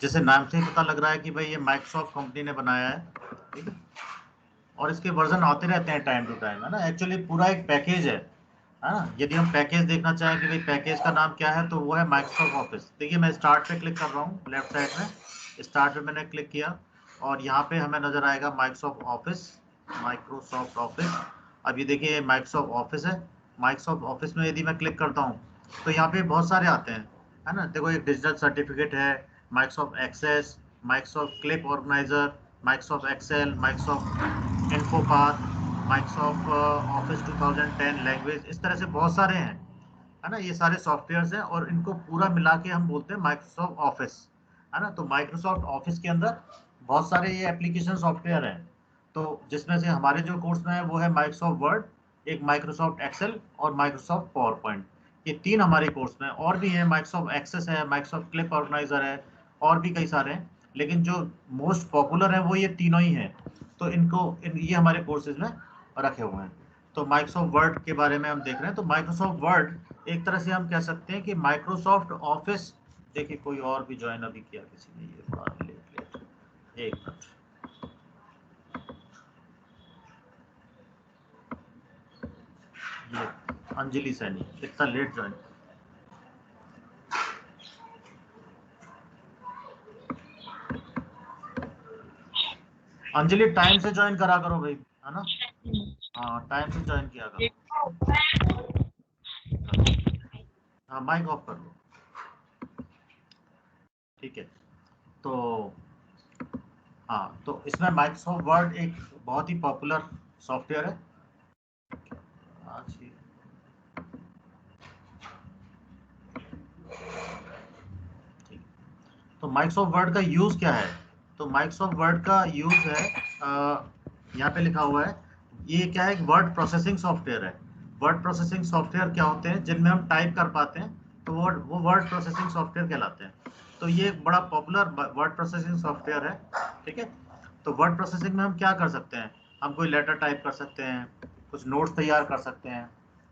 जैसे नाम से ही पता लग रहा है कि भाई ये माइक्रोसॉफ्ट कंपनी ने बनाया है, ठीक है, और इसके वर्जन आते रहते हैं टाइम टू टाइम, है ना। एक्चुअली पूरा एक पैकेज है ना। यदि हम पैकेज देखना चाहें कि भाई पैकेज का नाम क्या है, तो वो है माइक्रोसॉफ्ट ऑफिस। देखिए मैं स्टार्ट पे क्लिक कर रहा हूँ, लेफ्ट साइड में स्टार्ट पे मैंने क्लिक किया और यहाँ पे हमें नजर आएगा माइक्रोसॉफ्ट ऑफिस, माइक्रोसॉफ्ट ऑफिस। अब ये देखिए माइक्रोसॉफ्ट ऑफिस है। माइक्रोसॉफ्ट ऑफिस में यदि मैं क्लिक करता हूँ तो यहाँ पे बहुत सारे आते हैं, है ना। देखो एक डिजिटल सर्टिफिकेट है, Microsoft Access, Microsoft Clip Organizer, Microsoft Excel, Microsoft InfoPath, Microsoft Office 2010 language, इस तरह से बहुत सारे हैं, है ना। ये सारे सॉफ्टवेयर्स हैं और इनको पूरा मिला के हम बोलते हैं माइक्रोसॉफ्ट ऑफिस, है ना। तो माइक्रोसॉफ्ट ऑफिस के अंदर बहुत सारे ये एप्लीकेशन सॉफ्टवेयर हैं। तो जिसमें से हमारे जो कोर्स में है वो है माइक्रोसॉफ्ट वर्ड, एक माइक्रोसॉफ्ट एक्सेल और माइक्रोसॉफ्ट पावर पॉइंट। ये 3 हमारे कोर्स में और भी हैं, माइक्रोसॉफ्ट एक्सेस है, माइक्रोसॉफ्ट क्लिप ऑर्गेनाइजर है, और भी कई सारे हैं, लेकिन जो मोस्ट पॉपुलर है वो ये तीनों ही हैं। तो ये हमारे कोर्सेज में रखे हुए हैं। तो माइक्रोसॉफ्ट वर्ड के बारे में हम देख रहे हैं। तो माइक्रोसॉफ्ट वर्ड एक तरह से हम कह सकते हैं कि माइक्रोसॉफ्ट ऑफिस। देखिए कोई और भी ज्वाइन अभी किया किसी ने, ये बड़ा लेट लेट, एक मिनट। ये अंजलि सैनी इतना लेट ज्वाइन। अंजलि टाइम से ज्वाइन करा करो भाई, है ना। हाँ टाइम से ज्वाइन किया करो। हाँ माइक ऑफ कर लो, ठीक है। तो हाँ, तो इसमें माइक्रोसॉफ्ट वर्ड एक बहुत ही पॉपुलर सॉफ्टवेयर है। आज ही ठीक। तो माइक्रोसॉफ्ट वर्ड का यूज क्या है? तो माइक्रोसॉफ्ट वर्ड का यूज है, यहाँ पे लिखा हुआ है, ये क्या है, वर्ड प्रोसेसिंग सॉफ्टवेयर है। वर्ड प्रोसेसिंग सॉफ्टवेयर क्या होते हैं? जिनमें हम टाइप कर पाते हैं, तो वो वर्ड प्रोसेसिंग सॉफ्टवेयर कहलाते हैं। तो ये एक बड़ा पॉपुलर वर्ड प्रोसेसिंग सॉफ्टवेयर है, ठीक है। तो वर्ड प्रोसेसिंग में हम क्या कर सकते हैं? हम कोई लेटर टाइप कर सकते हैं, कुछ नोट्स तैयार कर सकते हैं,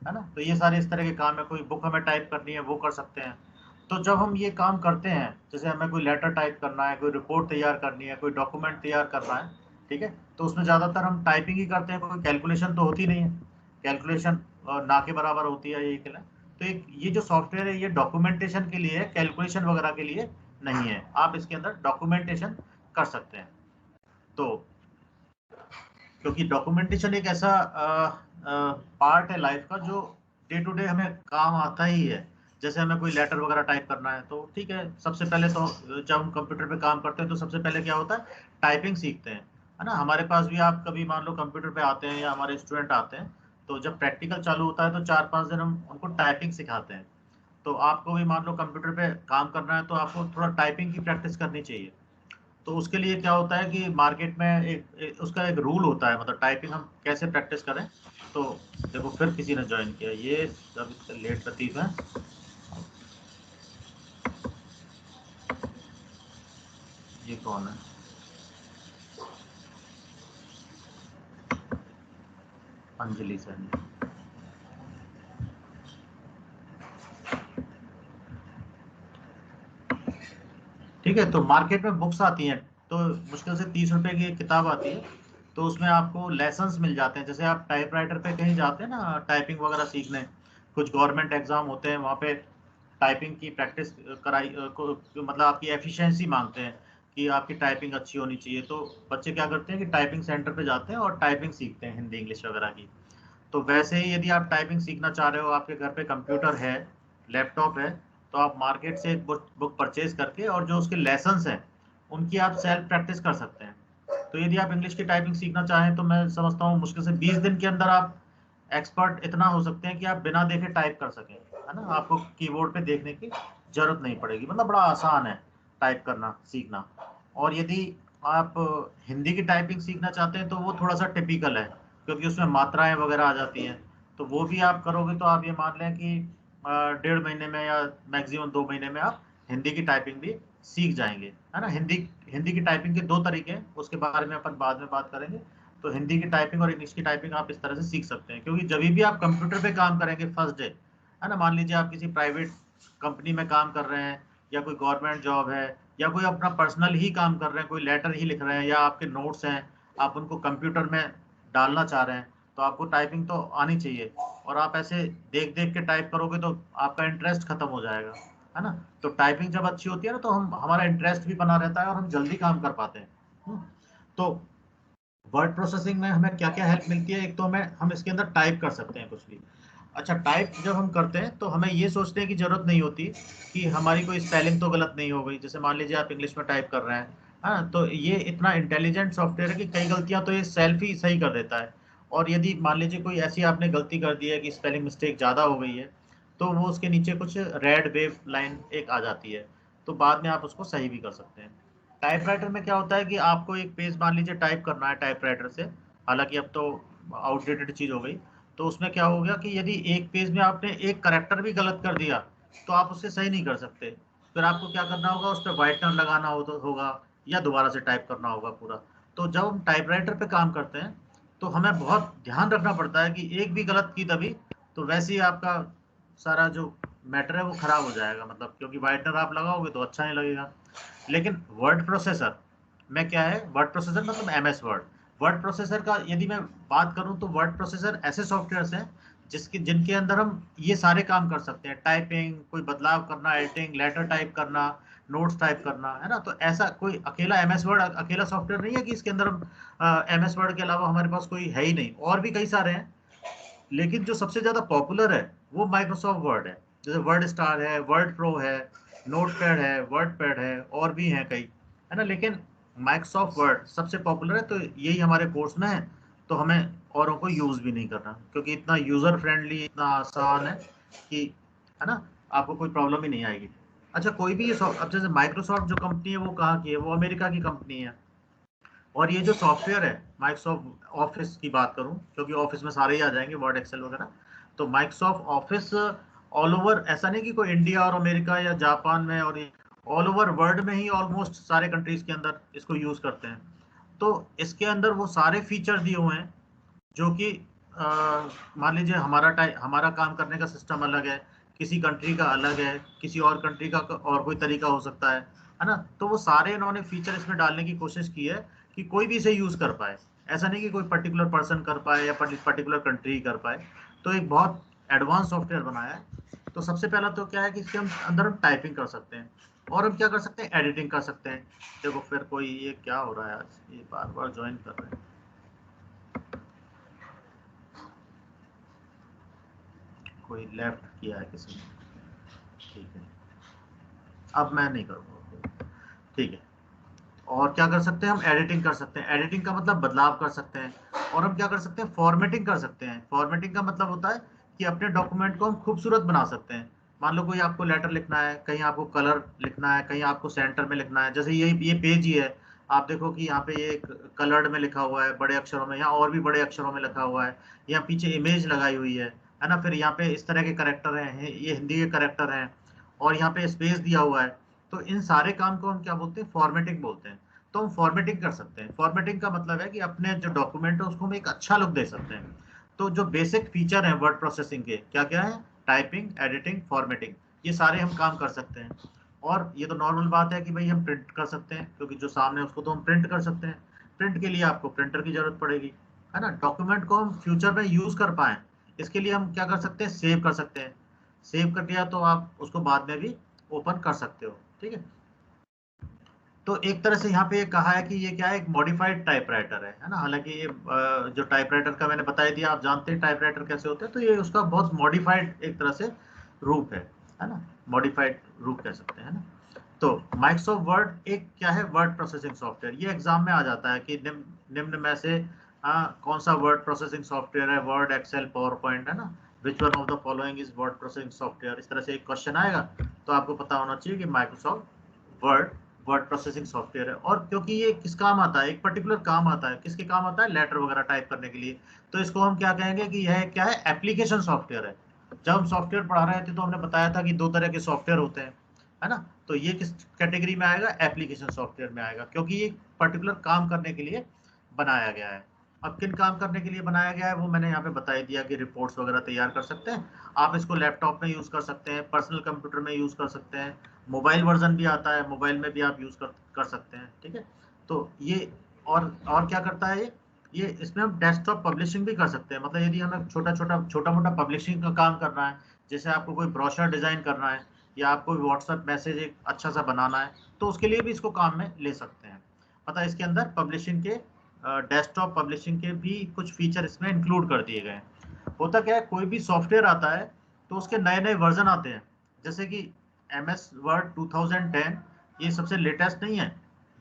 है ना। तो ये सारे इस तरह के काम है। कोई बुक हमें टाइप करनी है वो कर सकते हैं। तो जब हम ये काम करते हैं, जैसे हमें कोई लेटर टाइप करना है, कोई रिपोर्ट तैयार करनी है, कोई डॉक्यूमेंट तैयार करना है, ठीक है, तो उसमें ज़्यादातर हम टाइपिंग ही करते हैं, कोई कैलकुलेशन तो होती नहीं है। कैलकुलेशन ना के बराबर होती है ये के लिए। तो ये जो सॉफ्टवेयर है ये डॉक्यूमेंटेशन के लिए है, कैलकुलेशन वगैरह के लिए नहीं है। आप इसके अंदर डॉक्यूमेंटेशन कर सकते हैं। तो क्योंकि डॉक्यूमेंटेशन एक ऐसा पार्ट है लाइफ का जो डे टू डे हमें काम आता ही है। जैसे हमें कोई लेटर वगैरह टाइप करना है, तो ठीक है, सबसे पहले तो जब हम कंप्यूटर पे काम करते हैं तो सबसे पहले क्या होता है, टाइपिंग सीखते हैं, है ना। हमारे पास भी आप कभी मान लो कंप्यूटर पे आते हैं या हमारे स्टूडेंट आते हैं, तो जब प्रैक्टिकल चालू होता है तो 4-5 दिन हम उनको टाइपिंग सिखाते हैं। तो आपको भी मान लो कंप्यूटर पे काम करना है तो आपको थोड़ा टाइपिंग की प्रैक्टिस करनी चाहिए। तो उसके लिए क्या होता है कि मार्केट में उसका एक रूल होता है, मतलब टाइपिंग हम कैसे प्रैक्टिस करें। तो देखो फिर किसी ने ज्वाइन किया, ये अभी लेट लतीफ़ है। ये कौन है? अंजलि सैनी। ठीक है, तो मार्केट में बुक्स आती हैं, तो मुश्किल से 30 रुपए की एक किताब आती है। तो उसमें आपको लेसन्स मिल जाते हैं। जैसे आप टाइपराइटर पे कहीं जाते हैं ना टाइपिंग वगैरह सीखने, कुछ गवर्नमेंट एग्जाम होते हैं, वहाँ पे टाइपिंग की प्रैक्टिस मतलब आपकी एफिशिएंसी मांगते हैं कि आपकी टाइपिंग अच्छी होनी चाहिए। तो बच्चे क्या करते हैं कि टाइपिंग सेंटर पे जाते हैं और टाइपिंग सीखते हैं, हिंदी इंग्लिश वगैरह की। तो वैसे ही यदि आप टाइपिंग सीखना चाह रहे हो, आपके घर पे कंप्यूटर है, लैपटॉप है, तो आप मार्केट से एक बुक परचेज करके और जो उसके लेसन्स हैं उनकी आप सेल्फ प्रैक्टिस कर सकते हैं। तो यदि आप इंग्लिश की टाइपिंग सीखना चाहें तो मैं समझता हूँ मुश्किल से 20 दिन के अंदर आप एक्सपर्ट इतना हो सकते हैं कि आप बिना देखे टाइप कर सकें, है ना। आपको कीबोर्ड पे देखने की जरूरत नहीं पड़ेगी, मतलब बड़ा आसान है टाइप करना सीखना। और यदि आप हिंदी की टाइपिंग सीखना चाहते हैं तो वो थोड़ा सा टिपिकल है, क्योंकि उसमें मात्राएं वगैरह आ जाती हैं। तो वो भी आप करोगे तो आप ये मान लें कि 1.5 महीने में या मैक्सिमम 2 महीने में आप हिंदी की टाइपिंग भी सीख जाएंगे, है ना। हिंदी हिंदी की टाइपिंग के 2 तरीके हैं, उसके बारे में अपन बाद में बात करेंगे। तो हिंदी की टाइपिंग और इंग्लिश की टाइपिंग आप इस तरह से सीख सकते हैं, क्योंकि जब भी आप कंप्यूटर पे काम करेंगे फर्स्ट डे, है ना, मान लीजिए आप किसी प्राइवेट कंपनी में काम कर रहे हैं या कोई गवर्नमेंट जॉब है, या कोई अपना पर्सनल ही काम कर रहे हैं, कोई लेटर ही लिख रहे हैं, या आपके नोट्स हैं आप उनको कंप्यूटर में डालना चाह रहे हैं, तो आपको टाइपिंग तो आनी चाहिए। और आप ऐसे देख देख के टाइप करोगे तो आपका इंटरेस्ट खत्म हो जाएगा, है ना। तो टाइपिंग जब अच्छी होती है ना तो हमारा इंटरेस्ट भी बना रहता है और हम जल्दी काम कर पाते हैं। तो वर्ड प्रोसेसिंग में हमें क्या क्या हेल्प मिलती है, एक तो हम इसके अंदर टाइप कर सकते हैं कुछ भी। अच्छा, टाइप जब हम करते हैं तो हमें ये सोचने की जरूरत नहीं होती कि हमारी कोई स्पेलिंग तो गलत नहीं हो गई। जैसे मान लीजिए आप इंग्लिश में टाइप कर रहे हैं, हाँ, तो ये इतना इंटेलिजेंट सॉफ्टवेयर है कि कई गलतियां तो ये सेल्फ ही सही कर देता है। और यदि मान लीजिए कोई ऐसी आपने गलती कर दी है कि स्पेलिंग मिस्टेक ज़्यादा हो गई है, तो वो उसके नीचे कुछ रेड वेव लाइन एक आ जाती है, तो बाद में आप उसको सही भी कर सकते हैं। टाइपराइटर में क्या होता है कि आपको एक पेज मान लीजिए टाइप करना है टाइपराइटर से, हालांकि अब तो आउटडेटेड चीज़ हो गई, तो उसमें क्या हो गया कि यदि एक पेज में आपने एक करेक्टर भी गलत कर दिया तो आप उससे सही नहीं कर सकते। फिर आपको क्या करना होगा, उस पर वाइटनर लगाना होगा या दोबारा से टाइप करना होगा पूरा। तो जब हम टाइपराइटर पे काम करते हैं तो हमें बहुत ध्यान रखना पड़ता है कि एक भी गलत की तभी तो वैसे ही आपका सारा जो मैटर है वो खराब हो जाएगा, मतलब क्योंकि वाइटनर आप लगाओगे तो अच्छा नहीं लगेगा। लेकिन वर्ड प्रोसेसर में क्या है, वर्ड प्रोसेसर मतलब एमएस वर्ड। वर्ड प्रोसेसर का यदि मैं बात करूं तो वर्ड प्रोसेसर ऐसे सॉफ्टवेयर्स हैं जिनके अंदर हम ये सारे काम कर सकते हैं, टाइपिंग, कोई बदलाव करना, एडिटिंग, लेटर टाइप करना, नोट्स टाइप करना, है ना। तो ऐसा कोई अकेला एमएस वर्ड अकेला सॉफ्टवेयर नहीं है कि इसके अंदर हम एमएस वर्ड के अलावा हमारे पास कोई है ही नहीं, और भी कई सारे हैं। लेकिन जो सबसे ज्यादा पॉपुलर है वो माइक्रोसॉफ्ट वर्ड है। जैसे वर्ड स्टार है, वर्ड प्रो है, नोटपैड है, वर्ड पैड है, और भी हैं कई, है ना। लेकिन माइक्रोसॉफ्ट वर्ड सबसे पॉपुलर है, तो यही हमारे कोर्स में है। तो हमें औरों को यूज भी नहीं करना, क्योंकि इतना यूजर फ्रेंडली, इतना आसान है कि, है ना, आपको कोई प्रॉब्लम ही नहीं आएगी। अच्छा, कोई भी ये अब जैसे माइक्रोसॉफ्ट जो कंपनी है वो कहाँ की है, वो अमेरिका की कंपनी है। और ये जो सॉफ्टवेयर है माइक्रोसॉफ्ट ऑफिस की बात करूं, क्योंकि ऑफिस में सारे ही आ जाएंगे, वर्ड एक्सेल वगैरह, तो माइक्रोसॉफ्ट ऑफिस ऑल ओवर, ऐसा नहीं कि कोई इंडिया और अमेरिका या जापान में, और ऑल ओवर वर्ल्ड में ही ऑलमोस्ट सारे कंट्रीज के अंदर इसको यूज करते हैं। तो इसके अंदर वो सारे फीचर दिए हुए हैं जो कि मान लीजिए हमारा काम करने का सिस्टम अलग है, किसी कंट्री का अलग है, किसी और कंट्री का और कोई तरीका हो सकता है ना। तो वो सारे इन्होंने फीचर इसमें डालने की कोशिश की है कि कोई भी इसे यूज कर पाए। ऐसा नहीं कि कोई पर्टिकुलर पर्सन कर पाए या पर्टिकुलर कंट्री कर पाए। तो एक बहुत एडवांस सॉफ्टवेयर बनाया है। तो सबसे पहला तो क्या है कि इसके अंदर हम टाइपिंग कर सकते हैं, और हम क्या कर सकते हैं, एडिटिंग कर सकते हैं। देखो फिर कोई, ये क्या हो रहा है आज, ये बार बार ज्वाइन कर रहे हैं, कोई लेफ्ट किया है किसी ने। ठीक है, अब मैं नहीं करूँगा, ठीक है। और क्या कर सकते हैं, हम एडिटिंग कर सकते हैं। एडिटिंग का मतलब बदलाव कर सकते हैं। और हम क्या कर सकते हैं, फॉर्मेटिंग कर सकते हैं। फॉर्मेटिंग का मतलब होता है कि अपने डॉक्यूमेंट को हम खूबसूरत बना सकते हैं। मान लो कोई आपको लेटर लिखना है, कहीं आपको कलर लिखना है, कहीं आपको सेंटर में लिखना है। जैसे ये पेज ही है, आप देखो कि यहाँ पे ये कलर्ड में लिखा हुआ है बड़े अक्षरों में, यहाँ और भी बड़े अक्षरों में लिखा हुआ है, यहाँ पीछे इमेज लगाई हुई है ना। फिर यहाँ पे इस तरह के करेक्टर हैं, ये हिंदी के करेक्टर हैं, और यहाँ पे स्पेस दिया हुआ है। तो इन सारे काम को हम क्या बोलते हैं, फॉर्मेटिंग बोलते हैं। तो हम फॉर्मेटिंग कर सकते हैं। फॉर्मेटिंग का मतलब है कि अपने जो डॉक्यूमेंट है उसको हम एक अच्छा लुक दे सकते हैं। तो जो बेसिक फीचर हैं वर्ड प्रोसेसिंग के क्या क्या है, टाइपिंग, एडिटिंग, फॉर्मेटिंग, ये सारे हम काम कर सकते हैं। और ये तो नॉर्मल बात है कि भाई हम प्रिंट कर सकते हैं, क्योंकि जो सामने है उसको तो हम प्रिंट कर सकते हैं। प्रिंट के लिए आपको प्रिंटर की जरूरत पड़ेगी, है ना। डॉक्यूमेंट को हम फ्यूचर में यूज कर पाए, इसके लिए हम क्या कर सकते हैं, सेव कर सकते हैं। सेव कर दिया तो आप उसको बाद में भी ओपन कर सकते हो, ठीक है। तो एक तरह से यहाँ पे कहा है कि ये क्या है, एक मॉडिफाइड टाइपराइटर है ना। हालांकि ये जो टाइपराइटर का मैंने बताया दिया, आप जानते हैं टाइपराइटर कैसे होते हैं, तो ये उसका बहुत मॉडिफाइड एक तरह से रूप है ना। मॉडिफाइड रूप कह सकते हैं ना। तो माइक्रोसॉफ्ट वर्ड एक क्या है, वर्ड प्रोसेसिंग सॉफ्टवेयर। ये एग्जाम में आ जाता है कि निम्न में से कौन सा वर्ड प्रोसेसिंग सॉफ्टवेयर है, वर्ड, एक्सेल, पावर पॉइंट, है ना। Which one of the following is word processing software, इस तरह से एक क्वेश्चन आएगा। तो आपको पता होना चाहिए कि Microsoft word word processing software है। और क्योंकि ये किस काम आता है, एक पर्टिकुलर काम आता है, किसके काम आता है, लेटर वगैरह टाइप करने के लिए। तो इसको हम क्या कहेंगे कि यह क्या है, एप्लीकेशन सॉफ्टवेयर है। जब हम सॉफ्टवेयर पढ़ा रहे थे तो हमने बताया था कि दो तरह के सॉफ्टवेयर होते हैं, है ना। तो ये किस कैटेगरी में आएगा, एप्लीकेशन सॉफ्टवेयर में आएगा, क्योंकि ये पर्टिकुलर काम करने के लिए बनाया गया है। अब किन काम करने के लिए बनाया गया है वो मैंने यहाँ पे बता ही दिया कि रिपोर्ट्स वगैरह तैयार कर सकते हैं आप, इसको लैपटॉप में यूज कर सकते हैं, पर्सनल कंप्यूटर में यूज कर सकते हैं, मोबाइल वर्जन भी आता है, मोबाइल में भी आप यूज कर सकते हैं। ठीक है, तो ये और क्या करता है ये इसमें हम डेस्कटॉप पब्लिशिंग भी कर सकते हैं। मतलब यदि हमें छोटा मोटा पब्लिशिंग का काम करना है, जैसे आपको कोई ब्रोशर डिजाइन करना है या आपको व्हाट्सएप मैसेज एक अच्छा सा बनाना है, तो उसके लिए भी इसको काम में ले सकते हैं। मतलब इसके अंदर पब्लिशिंग के डेस्कटॉप पब्लिशिंग के भी कुछ फीचर इसमें इंक्लूड कर दिए गए हैं। होता क्या है, कोई भी सॉफ्टवेयर आता है तो उसके नए नए वर्जन आते हैं, जैसे कि MS वर्ड 2010 ये सबसे लेटेस्ट नहीं है,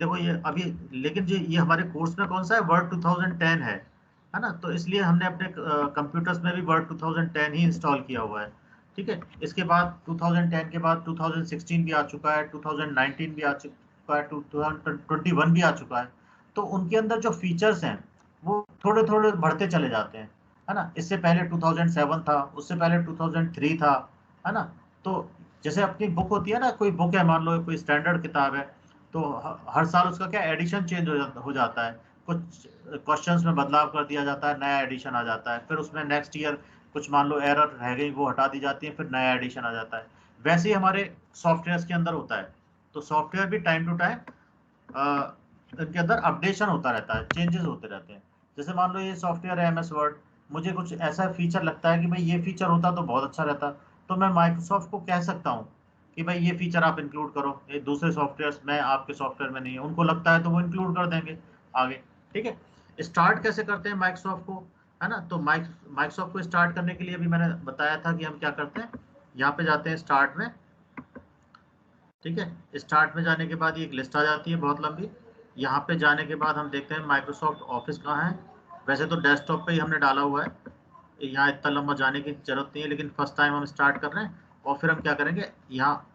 देखो ये अभी, लेकिन ये हमारे कोर्स में कौन सा है, वर्ड 2010 है ना, तो इसलिए हमने अपने कंप्यूटर्स में भी वर्ड 2010 ही इंस्टॉल किया हुआ है। ठीक है, इसके बाद 2010 के बाद 2016 भी आ चुका है, 2019 भी आ चुका है, 2021 भी आ चुका है। तो उनके अंदर जो फीचर्स हैं वो थोड़े थोड़े बढ़ते चले जाते हैं, है ना। इससे पहले 2007 था, उससे पहले 2003 था, है ना। तो जैसे अपनी बुक होती है ना, कोई बुक है, मान लो कोई स्टैंडर्ड किताब है, तो हर साल उसका क्या एडिशन चेंज हो जाता है, कुछ क्वेश्चंस में बदलाव कर दिया जाता है, नया एडिशन आ जाता है, फिर उसमें नेक्स्ट ईयर कुछ मान लो एरर रह गई वो हटा दी जाती है, फिर नया एडिशन आ जाता है। वैसे ही हमारे सॉफ्टवेयर के अंदर होता है, तो सॉफ्टवेयर भी टाइम टू टाइम इनके अंदर अपडेशन होता रहता है, चेंजेस होते रहते हैं। जैसे मान लो ये सॉफ्टवेयर है MS वर्ड, मुझे कुछ ऐसा फीचर लगता है कि भाई ये फीचर होता तो बहुत अच्छा रहता, तो मैं माइक्रोसॉफ्ट को कह सकता हूँ कि भाई ये फीचर आप इंक्लूड करो, ये दूसरे सॉफ्टवेयर में आपके सॉफ्टवेयर में नहीं है, उनको लगता है तो वो इंक्लूड कर देंगे आगे। ठीक है, स्टार्ट कैसे करते हैं माइक्रोसॉफ्ट को, है ना। तो माइक्रोसॉफ्ट को स्टार्ट करने के लिए भी मैंने बताया था कि हम क्या करते हैं, यहाँ पे जाते हैं स्टार्ट में। ठीक है, स्टार्ट में जाने के बाद ये एक लिस्ट आ जाती है बहुत लंबी। यहाँ पे जाने के बाद हम देखते हैं माइक्रोसॉफ्ट ऑफिस कहाँ है। वैसे तो डेस्कटॉप पे ही हमने डाला हुआ है, यहाँ इतना लंबा जाने की जरूरत नहीं है, लेकिन फर्स्ट टाइम हम स्टार्ट कर रहे हैं। और फिर हम क्या करेंगे, यहाँ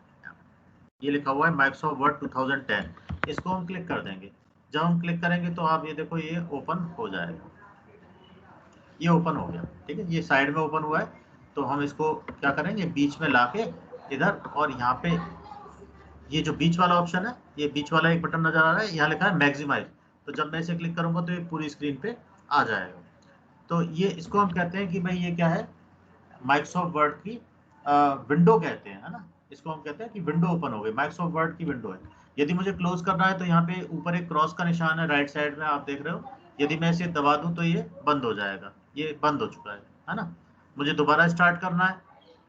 ये लिखा हुआ है माइक्रोसॉफ्ट वर्ड 2010, इसको हम क्लिक कर देंगे। जब हम क्लिक करेंगे तो आप ये देखो ये ओपन हो जाएगा, ये ओपन हो गया। ठीक है, ये साइड में ओपन हुआ है, तो हम इसको क्या करेंगे, बीच में लाके इधर, और यहाँ पे ये जो बीच वाला ऑप्शन है, ये बीच वाला एक बटन नजर आ रहा है, यहाँ लिखा है मैक्सिमाइज, तो जब मैं इसे क्लिक करूंगा तो ये पूरी स्क्रीन पे आ जाएगा। तो ये इसको हम कहते हैं कि भाई ये क्या है, माइक्रोसॉफ्ट वर्ड की विंडो कहते हैं, है ना। इसको हम कहते हैं कि विंडो ओपन हो गई, माइक्रोसॉफ्ट वर्ड की विंडो है। यदि मुझे क्लोज करना है तो यहाँ पे ऊपर एक क्रॉस का निशान है राइट साइड में, आप देख रहे हो, यदि मैं इसे दबा दूं तो ये बंद हो जाएगा, ये बंद हो चुका है ना। मुझे दोबारा स्टार्ट करना है,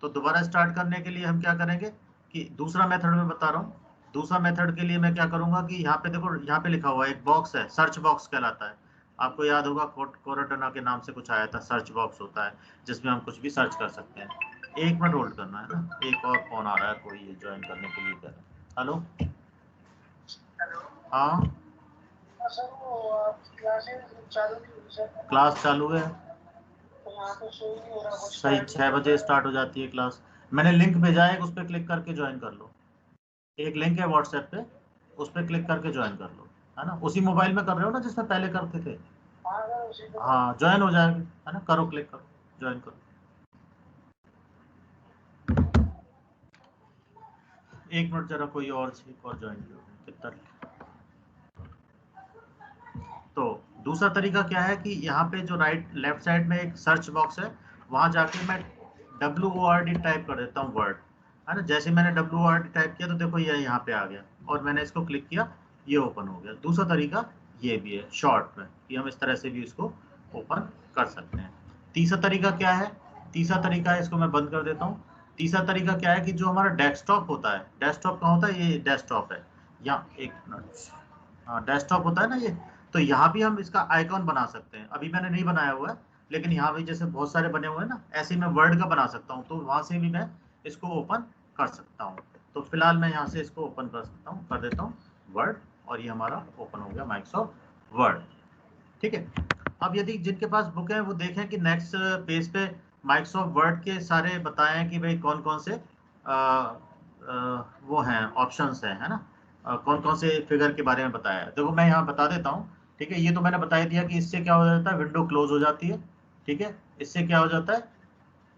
तो दोबारा स्टार्ट करने के लिए हम क्या करेंगे कि दूसरा मेथड में बता रहा हूँ। दूसरा मेथड के लिए मैं क्या करूंगा कि यहाँ पे देखो, यहाँ पे लिखा हुआ है एक बॉक्स है, सर्च बॉक्स कहलाता है। आपको याद होगा कोरोटना के नाम से कुछ आया था, सर्च बॉक्स होता है जिसमें हम कुछ भी सर्च कर सकते हैं। 1 मिनट होल्ड करना है ना, एक और फोन आ रहा है, कोई ये ज्वाइन करने के लिए कह रहा है। हेलो, हाँ सर वो आपकी क्लासेस चालू नहीं हुई सर। क्लास चालू है, यहाँ पे शो ही नहीं हो रहा कुछ सही टाइम 6 बजे स्टार्ट हो जाती है क्लास। मैंने लिंक भेजा है, उस पर क्लिक करके ज्वाइन कर लो। एक लिंक है व्हाट्सएप पे, उस पर क्लिक करके ज्वाइन कर लो, है ना। उसी मोबाइल में कर रहे हो ना जिसमें पहले करते थे, हाँ सर उसी पे हाँ ज्वाइन हो जाएगी, है ना। करो, क्लिक करो, ज्वाइन करो। 1 मिनट जरा, कोई और ज्वाइन करो कितना। तो दूसरा तरीका क्या है कि यहाँ पे जो लेफ्ट साइड में एक सर्च बॉक्स है, वहां जाके मैं WORD टाइप कर देता हूँ वर्ड, है ना। जैसे मैंने WORD टाइप किया तो देखो ये यहाँ पे आ गया, और मैंने इसको क्लिक किया, ये ओपन हो गया। दूसरा तरीका ये भी है शॉर्ट में, कि हम इस तरह से भी इसको ओपन कर सकते हैं। तीसरा तरीका क्या है, तीसरा तरीका है, इसको मैं बंद कर देता हूँ। तीसरा तरीका क्या है कि जो हमारा डेस्कटॉप होता है, डेस्कटॉप कहाँ होता है, ये डेस्कटॉप है, यहाँ एक मिनट, हाँ डेस्कटॉप होता है ना ये, तो यहाँ भी हम इसका आइकॉन बना सकते हैं। अभी मैंने नहीं बनाया हुआ है, लेकिन यहाँ भी जैसे बहुत सारे बने हुए हैं ना, ऐसे ही मैं वर्ड का बना सकता हूँ, तो वहां से भी मैं इसको ओपन कर सकता हूँ। तो फिलहाल मैं यहाँ से इसको ओपन कर सकता हूँ, कर देता हूँ वर्ड, और ये हमारा ओपन हो गया माइक्रोसॉफ्ट वर्ड। ठीक है, अब यदि जिनके पास बुक है वो देखें कि नेक्स्ट पेज पे माइक्रोसॉफ्ट वर्ड के सारे बताएं कि भाई कौन कौन से वो हैं, ऑप्शंस हैं, है ना। कौन कौन से फिगर के बारे में बताया है, देखो मैं यहाँ बता देता हूँ। ठीक है, ये तो मैंने बता दिया कि इससे क्या हो जाता है, विंडो क्लोज हो जाती है। ठीक है, इससे क्या हो जाता है,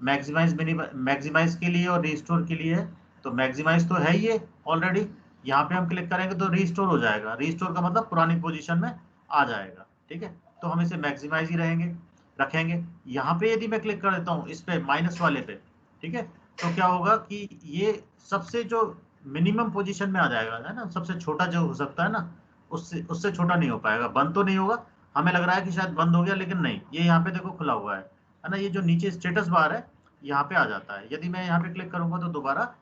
मैक्सिमाइज के लिए और रिस्टोर के लिए है। तो मैक्सिमाइज तो है ये ऑलरेडी, यहाँ पे हम क्लिक करेंगे तो रिस्टोर हो जाएगा, रिस्टोर का मतलब पुरानी पोजीशन में आ जाएगा। ठीक है, तो हम इसे मैक्सिमाइज ही रखेंगे। यहाँ पे यदि मैं क्लिक कर देता हूँ इस पे माइनस वाले पे, ठीक है, तो क्या होगा कि ये सबसे जो मिनिमम पोजीशन में आ जाएगा, है ना, सबसे छोटा जो हो सकता है ना, उससे छोटा नहीं हो पाएगा, बंद तो नहीं होगा। हमें लग रहा है कि शायद बंद हो गया, लेकिन नहीं, ये यहाँ पे देखो खुला हुआ है ना, ये जो नीचे स्टेटस बार है यहाँ पे आ जाता है। यदि मैं यहाँ पे क्लिक करूंगा तो दोबारा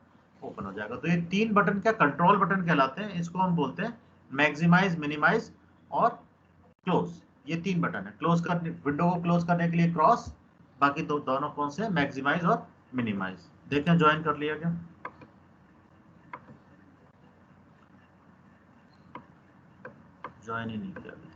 ओपन हो जाएगा। तो ये 3 बटन क्या कंट्रोल बटन कहलाते हैं, इसको हम बोलते हैं मैक्सिमाइज, मिनिमाइज और क्लोज। ये 3 बटन है। क्लोज करने, विंडो को क्लोज करने के लिए क्रॉस, बाकी दोनों कौन से, मैक्सिमाइज और मिनिमाइज। देखें ज्वाइन कर लिया क्या? ज्वाइन ही नहीं किया अभी तक।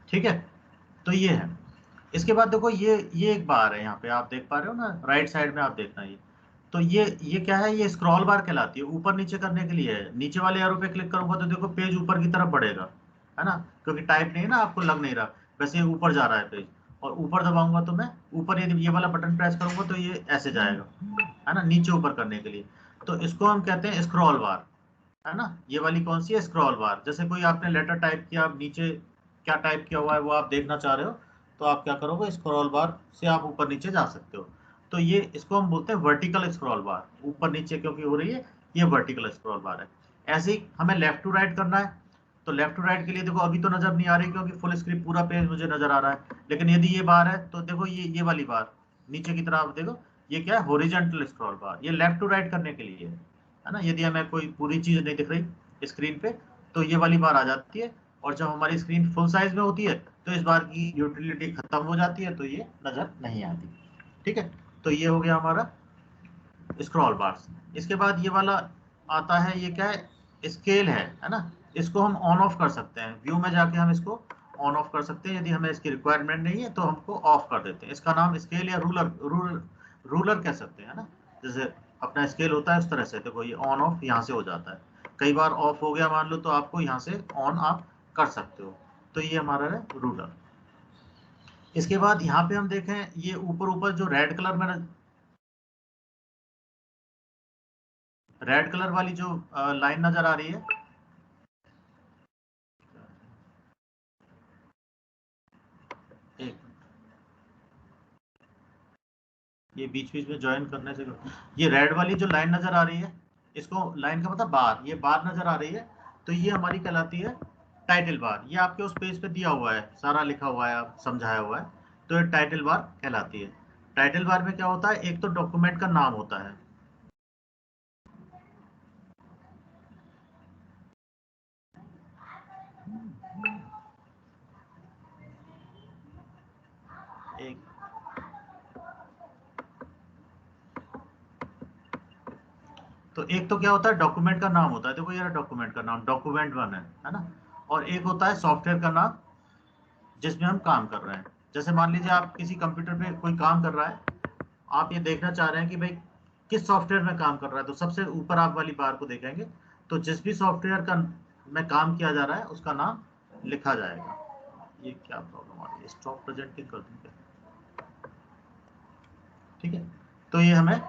ठीक है, तो ये है। इसके बाद देखो ये एक बार है, यहाँ पे आप देख पा रहे हो ना, राइट साइड में आप देखना, ये तो ये क्या है, ये स्क्रॉल बार कहलाती है, ऊपर नीचे करने के लिए है। नीचे वाले एरो पे क्लिक करूंगा तो देखो पेज ऊपर की तरफ बढ़ेगा, है ना, क्योंकि टाइप नहीं है ना, आपको लग नहीं रहा, वैसे ये ऊपर जा रहा है पेज। और ऊपर दबाऊंगा तो मैं ऊपर, यदि ये वाला बटन प्रेस करूंगा तो ये ऐसे जाएगा, है ना, नीचे ऊपर करने के लिए। तो इसको हम कहते हैं स्क्रॉल बार, है ना। ये वाली कौन सी है, स्क्रॉल बार। जैसे कोई आपने लेटर टाइप किया, आप नीचे क्या टाइप किया हुआ है वो आप देखना चाह रहे हो, तो आप क्या करोगे, स्क्रॉल बार से आप ऊपर नीचे जा सकते हो। तो ये, इसको हम बोलते हैं वर्टिकल स्क्रॉल बार, ऊपर नीचे क्योंकि हो रही है, ये वर्टिकल स्क्रॉल बार है। ऐसे ही हमें लेफ्ट टू राइट करना है, तो लेफ्ट टू राइट के लिए देखो अभी तो नजर नहीं आ रही क्योंकि फुल स्क्रीन पूरा पेज मुझे नजर आ रहा है, लेकिन यदि ये बार है तो देखो ये वाली बार नीचे की तरफ देखो, ये क्या है, हॉरिजॉन्टल स्क्रॉल बार, ये लेफ्ट टू राइट करने के लिए है ना। यदि हमें कोई पूरी चीज नहीं दिख रही स्क्रीन पे तो ये वाली बार आ जाती है, और जब हमारी स्क्रीन फुल साइज में होती है तो इस बार की यूटिलिटी खत्म हो जाती है, तो ये नजर नहीं आती। ठीक है, तो ये हो गया हमारा स्क्रॉल बार्स। इसके बाद ये वाला आता है, ये क्या है, स्केल है ना। इसको हम ऑन ऑफ कर सकते हैं, व्यू में जाके हम इसको ऑन ऑफ कर सकते हैं। यदि हमें इसकी रिक्वायरमेंट नहीं है तो हमको ऑफ कर देते हैं। इसका नाम स्केल या रूलर कह सकते हैं ना, जैसे अपना स्केल होता है उस तरह से। देखो ये ऑन ऑफ यहाँ से हो जाता है, कई बार ऑफ हो गया मान लो तो आपको यहाँ से ऑन आप कर सकते हो। तो ये हमारा है रूलर। इसके बाद यहाँ पे हम देखें, ये ऊपर ऊपर जो रेड कलर में, रेड कलर वाली जो लाइन नजर आ रही है, एक, ये बीच बीच में ज्वाइन करने से, ये रेड वाली जो लाइन नजर आ रही है, इसको, लाइन का मतलब बार, ये बार नजर आ रही है, तो ये हमारी कहलाती है टाइटल बार। ये आपके उस पेज पे दिया हुआ है, सारा लिखा हुआ है, समझाया हुआ है, तो ये टाइटल बार कहलाती है। टाइटल बार में क्या होता है, एक तो डॉक्यूमेंट का नाम होता है, एक, तो एक तो क्या होता है, डॉक्यूमेंट का नाम होता है, देखो ये डॉक्यूमेंट का नाम document1 है ना। और एक होता है सॉफ्टवेयर का नाम जिसमें हम काम कर रहे हैं। जैसे मान लीजिए आप किसी कंप्यूटर पे कोई काम कर रहा है, आप ये देखना चाह रहे हैं कि भाई किस सॉफ्टवेयर में काम कर रहा है, तो सबसे ऊपर आप वाली बार को देखेंगे, तो जिस भी सॉफ्टवेयर का में काम किया जा रहा है उसका नाम लिखा जाएगा। ये क्या प्रॉब्लम आ रही है, स्टॉप प्रेजेंटिंग कर दूं क्या? ठीक है, तो ये हमें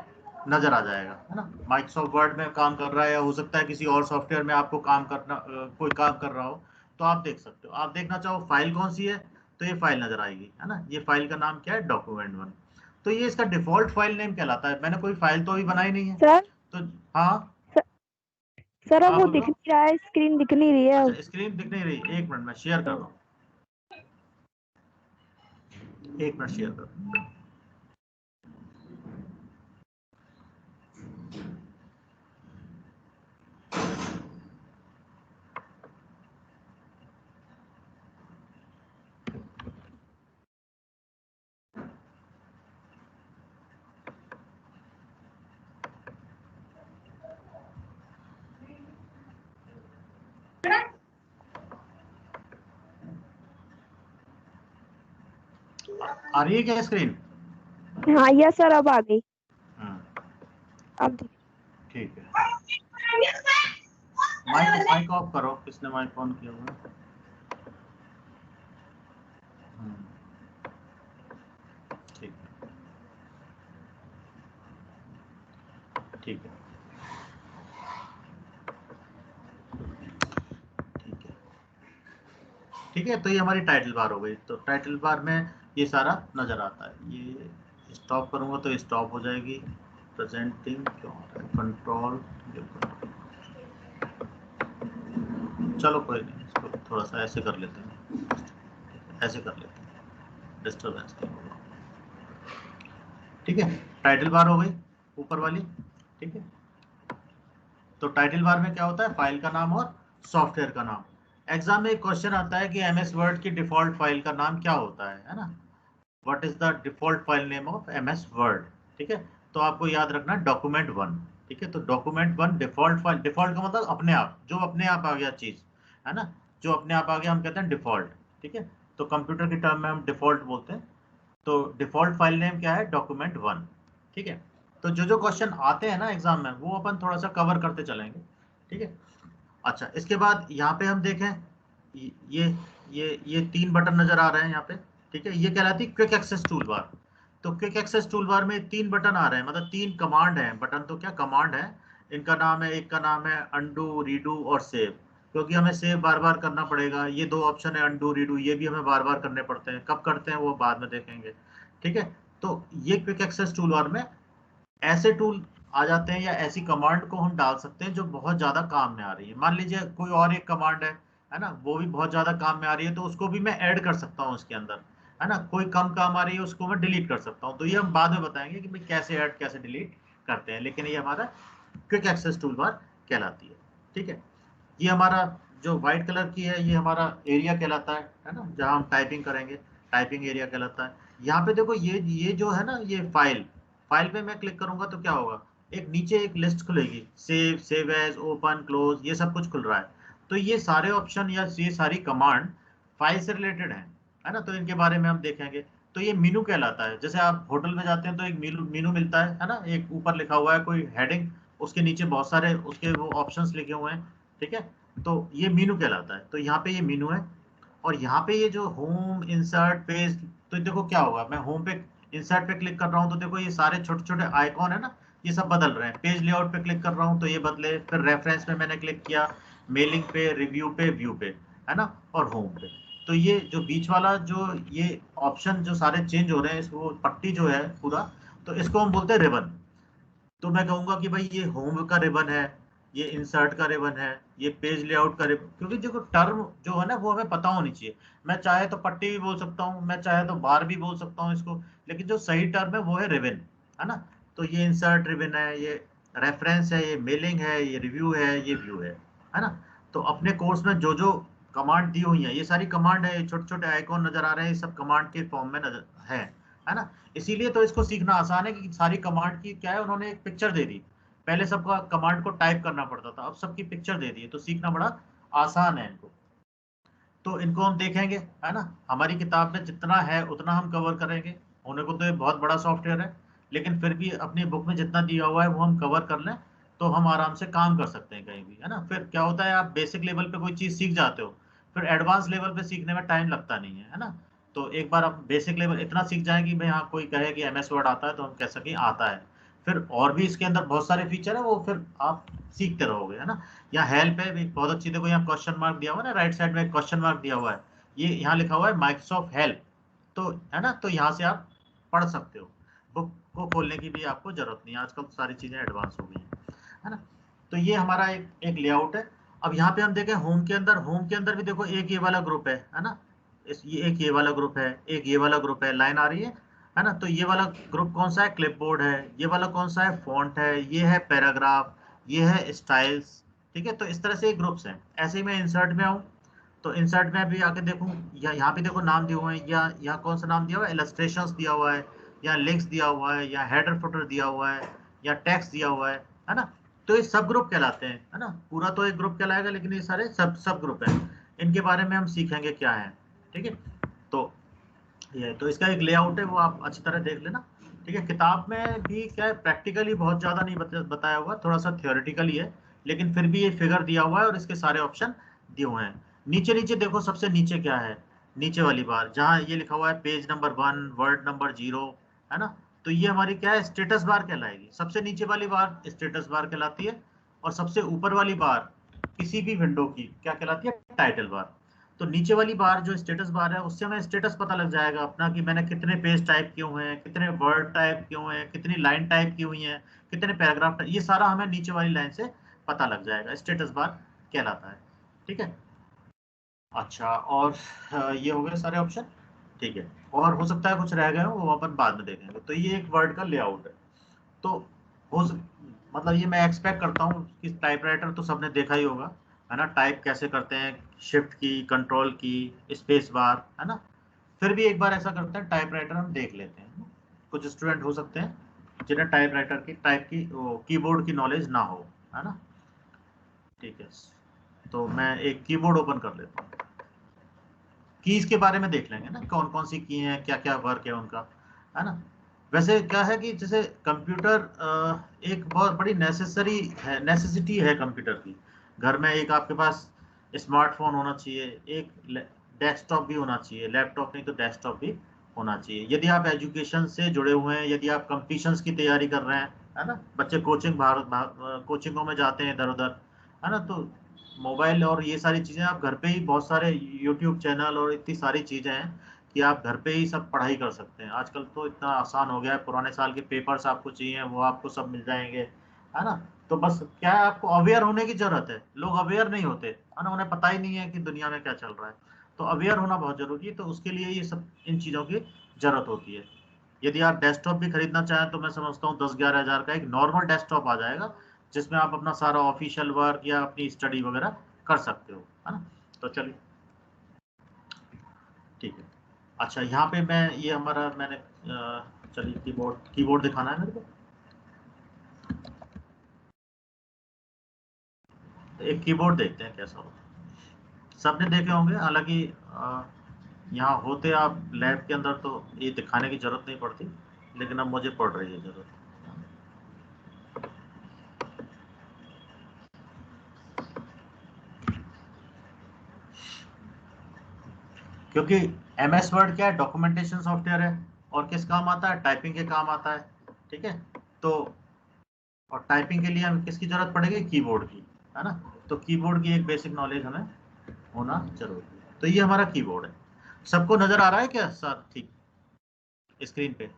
नजर आ जाएगा, है ना। माइक्रोसॉफ्ट वर्ड में काम कर रहा है, या हो सकता है किसी और सॉफ्टवेयर में आपको काम करना, कोई काम कर रहा हो, तो आप देख सकते हो। आप देखना चाहो फाइल कौन सी है, तो ये फाइल नजर आएगी, है ना। ये फाइल का नाम क्या है, document1। तो ये इसका डिफॉल्ट फाइल नेम कहलाता है। मैंने कोई फाइल तो अभी बनाई नहीं है, सर तो हाँ, सर अब हाँ वो बोलो। दिख नहीं रहा है, स्क्रीन दिख नहीं रही है अब। अच्छा, स्क्रीन दिख नहीं रही, एक मिनट मैं शेयर कर रहा हूँ, एक मिनट शेयर कर रहा हूँ। आ रही है क्या स्क्रीन? हाँ यस सर, अब आ गई। अब दिख। ठीक है, माइक ऑफ करो, किसने माइक ऑन किया हुआ है? ठीक है, ठीक है, ठीक है। तो ये हमारी टाइटल बार हो गई। तो टाइटल बार में ये सारा नजर आता है। ये स्टॉप करूंगा तो स्टॉप हो जाएगी। प्रेजेंटिंग क्यों आ रहा है, कंट्रोल, चलो कोई नहीं, इसको थोड़ा सा ऐसे कर लेते हैं, ऐसे कर लेते हैं, डिस्टर्बेंस नहीं होगा। ठीक है, टाइटल बार हो गई ऊपर वाली। ठीक है, तो टाइटल बार में क्या होता है, फाइल का नाम और सॉफ्टवेयर का नाम। एग्जाम में एक क्वेश्चन आता है कि एमएस वर्ड की डिफॉल्ट फाइल का नाम क्या होता है ना। What is the default file name of MS word. ठीक है, तो आपको याद रखना डॉक्यूमेंट वन। ठीक है, तो document one default file, default का मतलब अपने आप, जो अपने आप आ गया चीज, है ना, जो अपने आप आ गया हम कहते हैं डिफॉल्ट। ठीक है, तो कंप्यूटर की टर्म में हम डिफॉल्ट बोलते हैं। तो डिफॉल्ट फाइल नेम क्या है, डॉक्यूमेंट वन। ठीक है, तो जो जो क्वेश्चन आते हैं ना एग्जाम में वो अपन थोड़ा सा कवर करते चलेंगे। ठीक है, अच्छा, इसके बाद यहाँ पे हम देखें ये ये 3 बटन नजर आ रहे हैं यहाँ पे। ठीक है, ये कहलाती है क्विक एक्सेस टूल बार। तो क्विक एक्सेस टूल बार में 3 बटन आ रहे हैं, मतलब 3 कमांड है, बटन तो क्या कमांड है। इनका नाम है, एक का नाम है अंडू, रीडू और सेव। क्योंकि हमें सेव बार बार करना पड़ेगा। ये 2 ऑप्शन है अंडू, रीडू, ये भी हमें बार बार करने पड़ते हैं। कब करते हैं वो बाद में देखेंगे। ठीक है, तो ये क्विक एक्सेस टूल बार में ऐसे टूल आ जाते हैं या ऐसी कमांड को हम डाल सकते हैं जो बहुत ज्यादा काम में आ रही है। मान लीजिए कोई और एक कमांड है ना, वो भी बहुत ज्यादा काम में आ रही है, तो उसको भी मैं ऐड कर सकता हूँ उसके अंदर, है ना। कोई कम काम आ रही है उसको मैं डिलीट कर सकता हूँ। तो ये हम बाद में बताएंगे कि भाई कैसे ऐड कैसे डिलीट करते हैं, लेकिन ये हमारा क्विक एक्सेस टूल बार कहलाती है। ठीक है, ये हमारा जो व्हाइट कलर की है ये हमारा एरिया कहलाता है ना, जहाँ हम टाइपिंग करेंगे, टाइपिंग एरिया कहलाता है। यहाँ पे देखो ये जो है ना, ये फाइल, फाइल पे मैं क्लिक करूंगा तो क्या होगा, एक नीचे एक लिस्ट खुलेगी, save, save as, open, close, ये सब कुछ खुल रहा है। तो ये सारे ऑप्शन या ये सारी कमांड फाइल से रिलेटेड है ना, तो इनके बारे में हम देखेंगे। तो ये मेनू कहलाता है। जैसे आप होटल में जाते हैं तो एक मेनू मेनू मिलता है ना, एक ऊपर लिखा हुआ है कोई हेडिंग, उसके नीचे बहुत सारे उसके वो ऑप्शंस लिखे हुए हैं। ठीक है, तो ये मेनू कहलाता है। तो यहाँ पे ये मेनू है, और यहाँ पे ये जो होम, इंसर्ट, पेज, तो देखो क्या होगा, मैं होम पे, इंसर्ट पे क्लिक कर रहा हूँ तो देखो ये सारे छोटे छोटे आइकॉन है ना, ये सब बदल रहे हैं। पेज लेआउट पे क्लिक कर रहा हूँ तो ये बदले, फिर रेफरेंस पे मैंने क्लिक किया, मेलिंग पे, रिव्यू पे, व्यू पे, है ना, और होम पे। तो ये जो बीच वाला जो ये ऑप्शन जो सारे चेंज हो रहे हैं, इसको पट्टी जो है पूरा, तो इसको हम बोलते हैं रिबन। तो मैं कहूंगा कि भाई ये होम का रिबन है, ये इंसर्ट का रिबन है, ये पेज लेआउट का रिबन, क्योंकि जो टर्म जो है ना वो हमें पता होनी चाहिए। मैं चाहे तो पट्टी भी बोल सकता हूँ, मैं चाहे तो बार भी बोल सकता हूँ इसको, लेकिन जो सही टर्म है वो है रिबन, है ना। तो ये इंसर्ट रिबन है, ये रेफरेंस है, ये मेलिंग है, ये रिव्यू है, ये व्यू है ना। तो अपने कोर्स में जो जो कमांड दी हुई है, ये सारी कमांड है, ये छोटे छोटे आइकॉन नजर आ रहे हैं, ये सब कमांड के फॉर्म में नजर है ना। इसीलिए तो इसको सीखना आसान है कि सारी कमांड की क्या है, उन्होंने एक पिक्चर दे दी। पहले सबका कमांड को टाइप करना पड़ता था, अब सबकी पिक्चर दे दी है, तो सीखना बड़ा आसान है इनको। तो इनको हम देखेंगे, है ना। हमारी किताब में जितना है उतना हम कवर करेंगे। होने को तो ये बहुत बड़ा सॉफ्टवेयर है, लेकिन फिर भी अपनी बुक में जितना दिया हुआ है वो हम कवर कर लें तो हम आराम से काम कर सकते हैं कहीं भी, है ना। फिर क्या होता है, आप बेसिक लेवल पे कोई चीज़ सीख जाते हो, फिर एडवांस लेवल पे सीखने में टाइम लगता नहीं है ना। तो एक बार आप बेसिक लेवल इतना सीख जाएं कि भाई हाँ, कोई कहे कि एमएस वर्ड आता है तो हम कह सकें आता है। फिर और भी इसके अंदर बहुत सारे फीचर है, वो फिर आप सीखते रहोगे, है ना। यहाँ हेल्प है एक बहुत अच्छी, देखो यहाँ क्वेश्चन मार्क दिया हुआ है ना, राइट साइड में एक क्वेश्चन मार्क दिया हुआ है, ये यहाँ लिखा हुआ है माइक्रोसॉफ्ट हेल्प। तो है ना, तो यहाँ से आप पढ़ सकते हो, बुक को खोलने की भी आपको जरूरत नहीं है, आजकल तो सारी चीजें एडवांस हो गई हैं, है ना। तो ये हमारा एक लेआउट है। अब यहाँ पे हम देखें होम के अंदर, होम के अंदर भी देखो एक ये वाला ग्रुप है ना, ये एक ये वाला ग्रुप है, एक ये वाला ग्रुप है, लाइन आ रही है ना। तो ये वाला ग्रुप कौन सा है, क्लिपबोर्ड है। ये वाला कौन सा है, फॉन्ट है। ये है पैराग्राफ, ये है स्टाइल्स। ठीक है, तो इस तरह से ये ग्रुप्स हैं। ऐसे ही मैं इंसर्ट में आऊँ तो इंसर्ट में भी आके देखूँ, यहाँ पे देखो नाम दिए हुए हैं, या यहाँ कौन सा नाम दिया हुआ है, इलस्ट्रेशंस दिया हुआ है, या लिंक्स दिया हुआ है, या हेडर फुटर दिया हुआ है, या टेक्स्ट दिया हुआ है ना। तो ये सब ग्रुप कहलाते हैं, है ना। पूरा तो एक ग्रुप कहलाएगा, लेकिन ये सारे सब सब ग्रुप हैं। इनके बारे में हम सीखेंगे क्या है। ठीक है, तो ये तो इसका एक लेआउट है, वो आप अच्छी तरह देख लेना। ठीक है, किताब में भी क्या है, प्रैक्टिकली बहुत ज़्यादा नहीं बताया हुआ, थोड़ा सा थियोरेटिकल ही है, लेकिन फिर भी ये फिगर दिया हुआ है और इसके सारे ऑप्शन दिए हुए हैं। नीचे नीचे देखो, सबसे नीचे क्या है, नीचे वाली बार जहाँ ये लिखा हुआ है पेज नंबर 1, वर्ड नंबर 0, है ना। तो ये हमारी क्या है, स्टेटस बार कहलाएगी। सबसे नीचे वाली बार स्टेटस बार कहलाती है, और सबसे ऊपर वाली बार किसी भी विंडो की क्या कहलाती है, टाइटल बार। तो नीचे वाली बार जो स्टेटस बार है, उससे हमें स्टेटस पता लग जाएगा अपना कि मैंने कितने पेज टाइप किए हुए हैं, कितने वर्ड टाइप किए हुए हैं, कितनी लाइन टाइप की हुई है, कितने पैराग्राफ, ये सारा हमें नीचे वाली लाइन से पता लग जाएगा, स्टेटस बार कहलाता है। ठीक है, अच्छा, और ये हो गए सारे ऑप्शन। ठीक है, और हो सकता है कुछ रह गए हो, वो अपन बाद में देखेंगे। तो ये एक वर्ड का लेआउट है। तो हो सक- मतलब ये मैं एक्सपेक्ट करता हूँ कि टाइपराइटर तो सबने देखा ही होगा, है ना, टाइप कैसे करते हैं, शिफ्ट की, कंट्रोल की, स्पेस बार, है ना। फिर भी एक बार ऐसा करते हैं, टाइपराइटर हम देख लेते हैं। कुछ स्टूडेंट हो सकते हैं जिन्हें टाइपराइटर की टाइप की कीबोर्ड की नॉलेज ना हो, है ना। ठीक है, तो मैं एक कीबोर्ड ओपन कर लेता हूँ। कीज के बारे में देख लेंगे ना, कौन कौन सी की हैं, क्या क्या वर्क है उनका, है ना। वैसे क्या है कि जैसे कंप्यूटर एक बहुत बड़ी नेसेसिटी है कंप्यूटर की। घर में एक आपके पास स्मार्टफोन होना चाहिए, एक डेस्कटॉप भी होना चाहिए, लैपटॉप नहीं तो डेस्कटॉप भी होना चाहिए। यदि आप एजुकेशन से जुड़े हुए हैं, यदि आप कंपटीशंस की तैयारी कर रहे हैं, है ना, बच्चे कोचिंगों में जाते हैं इधर उधर, है ना, तो मोबाइल और ये सारी चीज़ें आप घर पे ही, बहुत सारे यूट्यूब चैनल और इतनी सारी चीज़ें हैं कि आप घर पे ही सब पढ़ाई कर सकते हैं। आजकल तो इतना आसान हो गया है, पुराने साल के पेपर्स आपको चाहिए वो आपको सब मिल जाएंगे, है ना। तो बस क्या है, आपको अवेयर होने की जरूरत है। लोग अवेयर नहीं होते, है ना, उन्हें पता ही नहीं है कि दुनिया में क्या चल रहा है। तो अवेयर होना बहुत जरूरी है, तो उसके लिए ये सब इन चीज़ों की जरूरत होती है। यदि आप डेस्कटॉप भी खरीदना चाहें तो मैं समझता हूँ 10-11 हज़ार का एक नॉर्मल डेस्कटॉप आ जाएगा, जिसमें आप अपना सारा ऑफिशियल वर्क या अपनी स्टडी वगैरह कर सकते हो, है ना। तो चलिए, ठीक है। अच्छा, यहाँ पे मैं ये हमारा मैंने चलिए कीबोर्ड कीबोर्ड दिखाना है मेरे को। तो एक कीबोर्ड देखते हैं कैसा होगा। सबने देखे होंगे, हालांकि यहाँ होते आप लैब के अंदर तो ये दिखाने की जरूरत नहीं पड़ती, लेकिन अब मुझे पड़ रही है जरूरत, क्योंकि MS वर्ड क्या है, डॉक्यूमेंटेशन सॉफ्टवेयर है, और किस काम आता है, टाइपिंग के काम आता है। ठीक है, तो और टाइपिंग के लिए हमें किसकी जरूरत पड़ेगी, कीबोर्ड की, है ना। तो कीबोर्ड की एक बेसिक नॉलेज हमें होना जरूरी है। तो ये हमारा कीबोर्ड है। सबको नजर आ रहा है क्या सर, ठीक, स्क्रीन पे।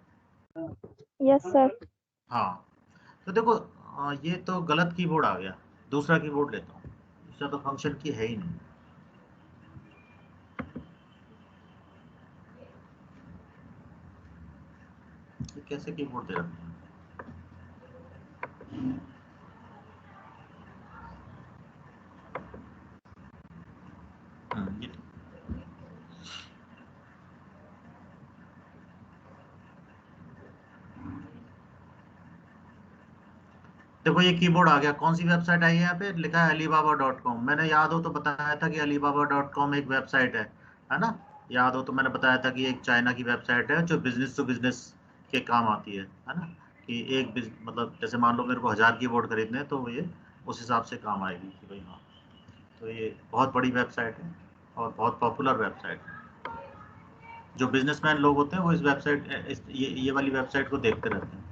Yes sir. हाँ, तो देखो, ये तो गलत कीबोर्ड आ गया, दूसरा कीबोर्ड लेता हूँ। इसका तो फंक्शन की है ही नहीं। ये कैसे कीबोर्ड दे रखते हैं। ये देखो, ये कीबोर्ड आ गया। कौन सी वेबसाइट आई है, यहाँ पे लिखा है alibaba.com। मैंने याद हो तो बताया था कि alibaba.com एक वेबसाइट है ना। याद हो तो मैंने बताया था कि एक चाइना की वेबसाइट है जो बिजनेस टू बिजनेस के काम आती है ना। कि मतलब जैसे मान लो मेरे को 1000 कीबोर्ड खरीदने हैं, तो ये उस हिसाब से काम आएगी कि भाई हाँ। तो ये बहुत बड़ी वेबसाइट है और बहुत पॉपुलर वेबसाइट है। जो बिजनेसमैन लोग होते हैं वो इस वेबसाइट, ये वाली वेबसाइट को देखते रहते हैं।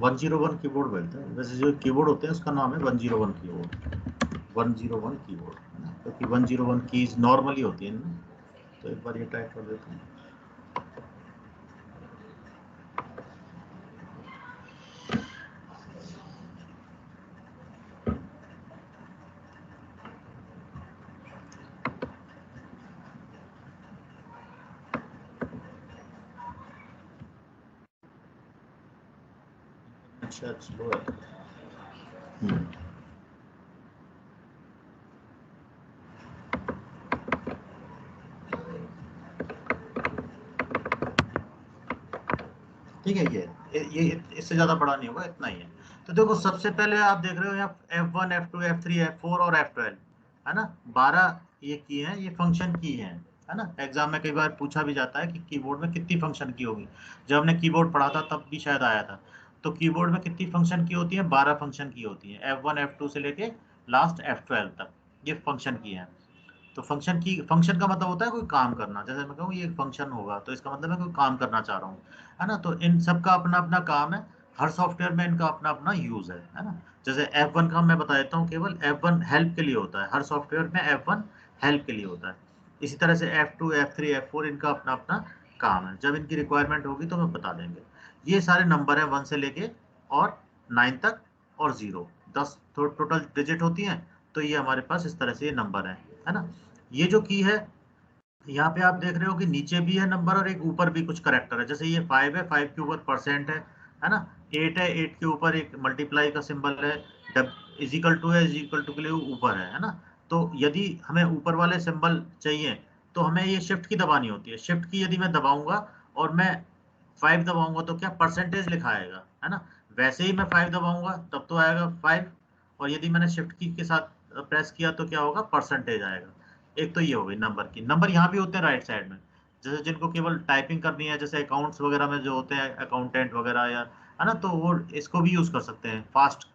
101 कीबोर्ड बोलते हैं वैसे, जो कीबोर्ड होते हैं उसका नाम है 101 कीबोर्ड। 101 कीबोर्ड, है ना, क्योंकि 101 कीज नॉर्मली होती है ना। तो एक बार ये टाइप कर देता हूँ। शायद स्लो है। ठीक है, ये इससे ज्यादा बड़ा नहीं होगा, इतना ही है। तो देखो सबसे पहले आप देख रहे हो यहाँ F1 F2 F3 F4 और F12 है ना, 12 ये की हैं, ये फंक्शन की हैं, है ना। एग्जाम में कई बार पूछा भी जाता है कि कीबोर्ड में कितनी फंक्शन की होगी। जब हमने कीबोर्ड पढ़ा था तब भी शायद आया था। तो कीबोर्ड में कितनी फंक्शन की होती है, 12 फंक्शन की होती है, F1 F2 से लेके लास्ट F12 तक ये फंक्शन की है। तो फंक्शन का मतलब होता है कोई काम करना। जैसे मैं कहूँ ये एक फंक्शन होगा तो इसका मतलब मैं कोई काम करना चाह रहा हूँ, है ना। तो इन सब का अपना अपना काम है, हर सॉफ्टवेयर में इनका अपना अपना यूज है ना। जैसे F1 का मैं बता देता हूँ, केवल F1 हेल्प के लिए होता है, हर सॉफ्टवेयर में F1 हेल्प के लिए होता है। इसी तरह से F2 F3 F4 इनका अपना अपना काम है। जब इनकी रिक्वायरमेंट होगी तो मैं बता देंगे। ये सारे नंबर है 1 से लेके और 9 तक और 0, 10 टोटल डिजिट होती हैं। तो ये हमारे पास इस तरह से ये नंबर है ना। ये जो की है यहाँ पे आप देख रहे हो कि नीचे भी है नंबर और एक ऊपर भी कुछ करेक्टर है। जैसे ये 5 है, 5 के ऊपर परसेंट है ना। 8 है, 8 के ऊपर एक मल्टीप्लाई का सिंबल है, इजिकल टू है, इजिकल टू के लिए ऊपर है ना। तो यदि हमें ऊपर वाले सिंबल चाहिए तो हमें ये शिफ्ट की दबानी होती है। शिफ्ट की यदि मैं दबाऊंगा और मैं 5 दबाऊंगा तो क्या परसेंटेज लिखा आएगा, है ना। वैसे ही मैं 5 दबाऊंगा तब तो आएगा 5, और यदि मैंने शिफ्ट की के साथ प्रेस किया तो क्या होगा, परसेंटेज आएगा। एक तो ये हो गई नंबर की। नंबर यहाँ भी होते हैं राइट साइड में, जैसे जिनको केवल टाइपिंग करनी है, जैसे अकाउंट्स वगैरह में जो होते हैं अकाउंटेंट वगैरह, या है ना, तो वो इसको भी यूज कर सकते हैं फास्ट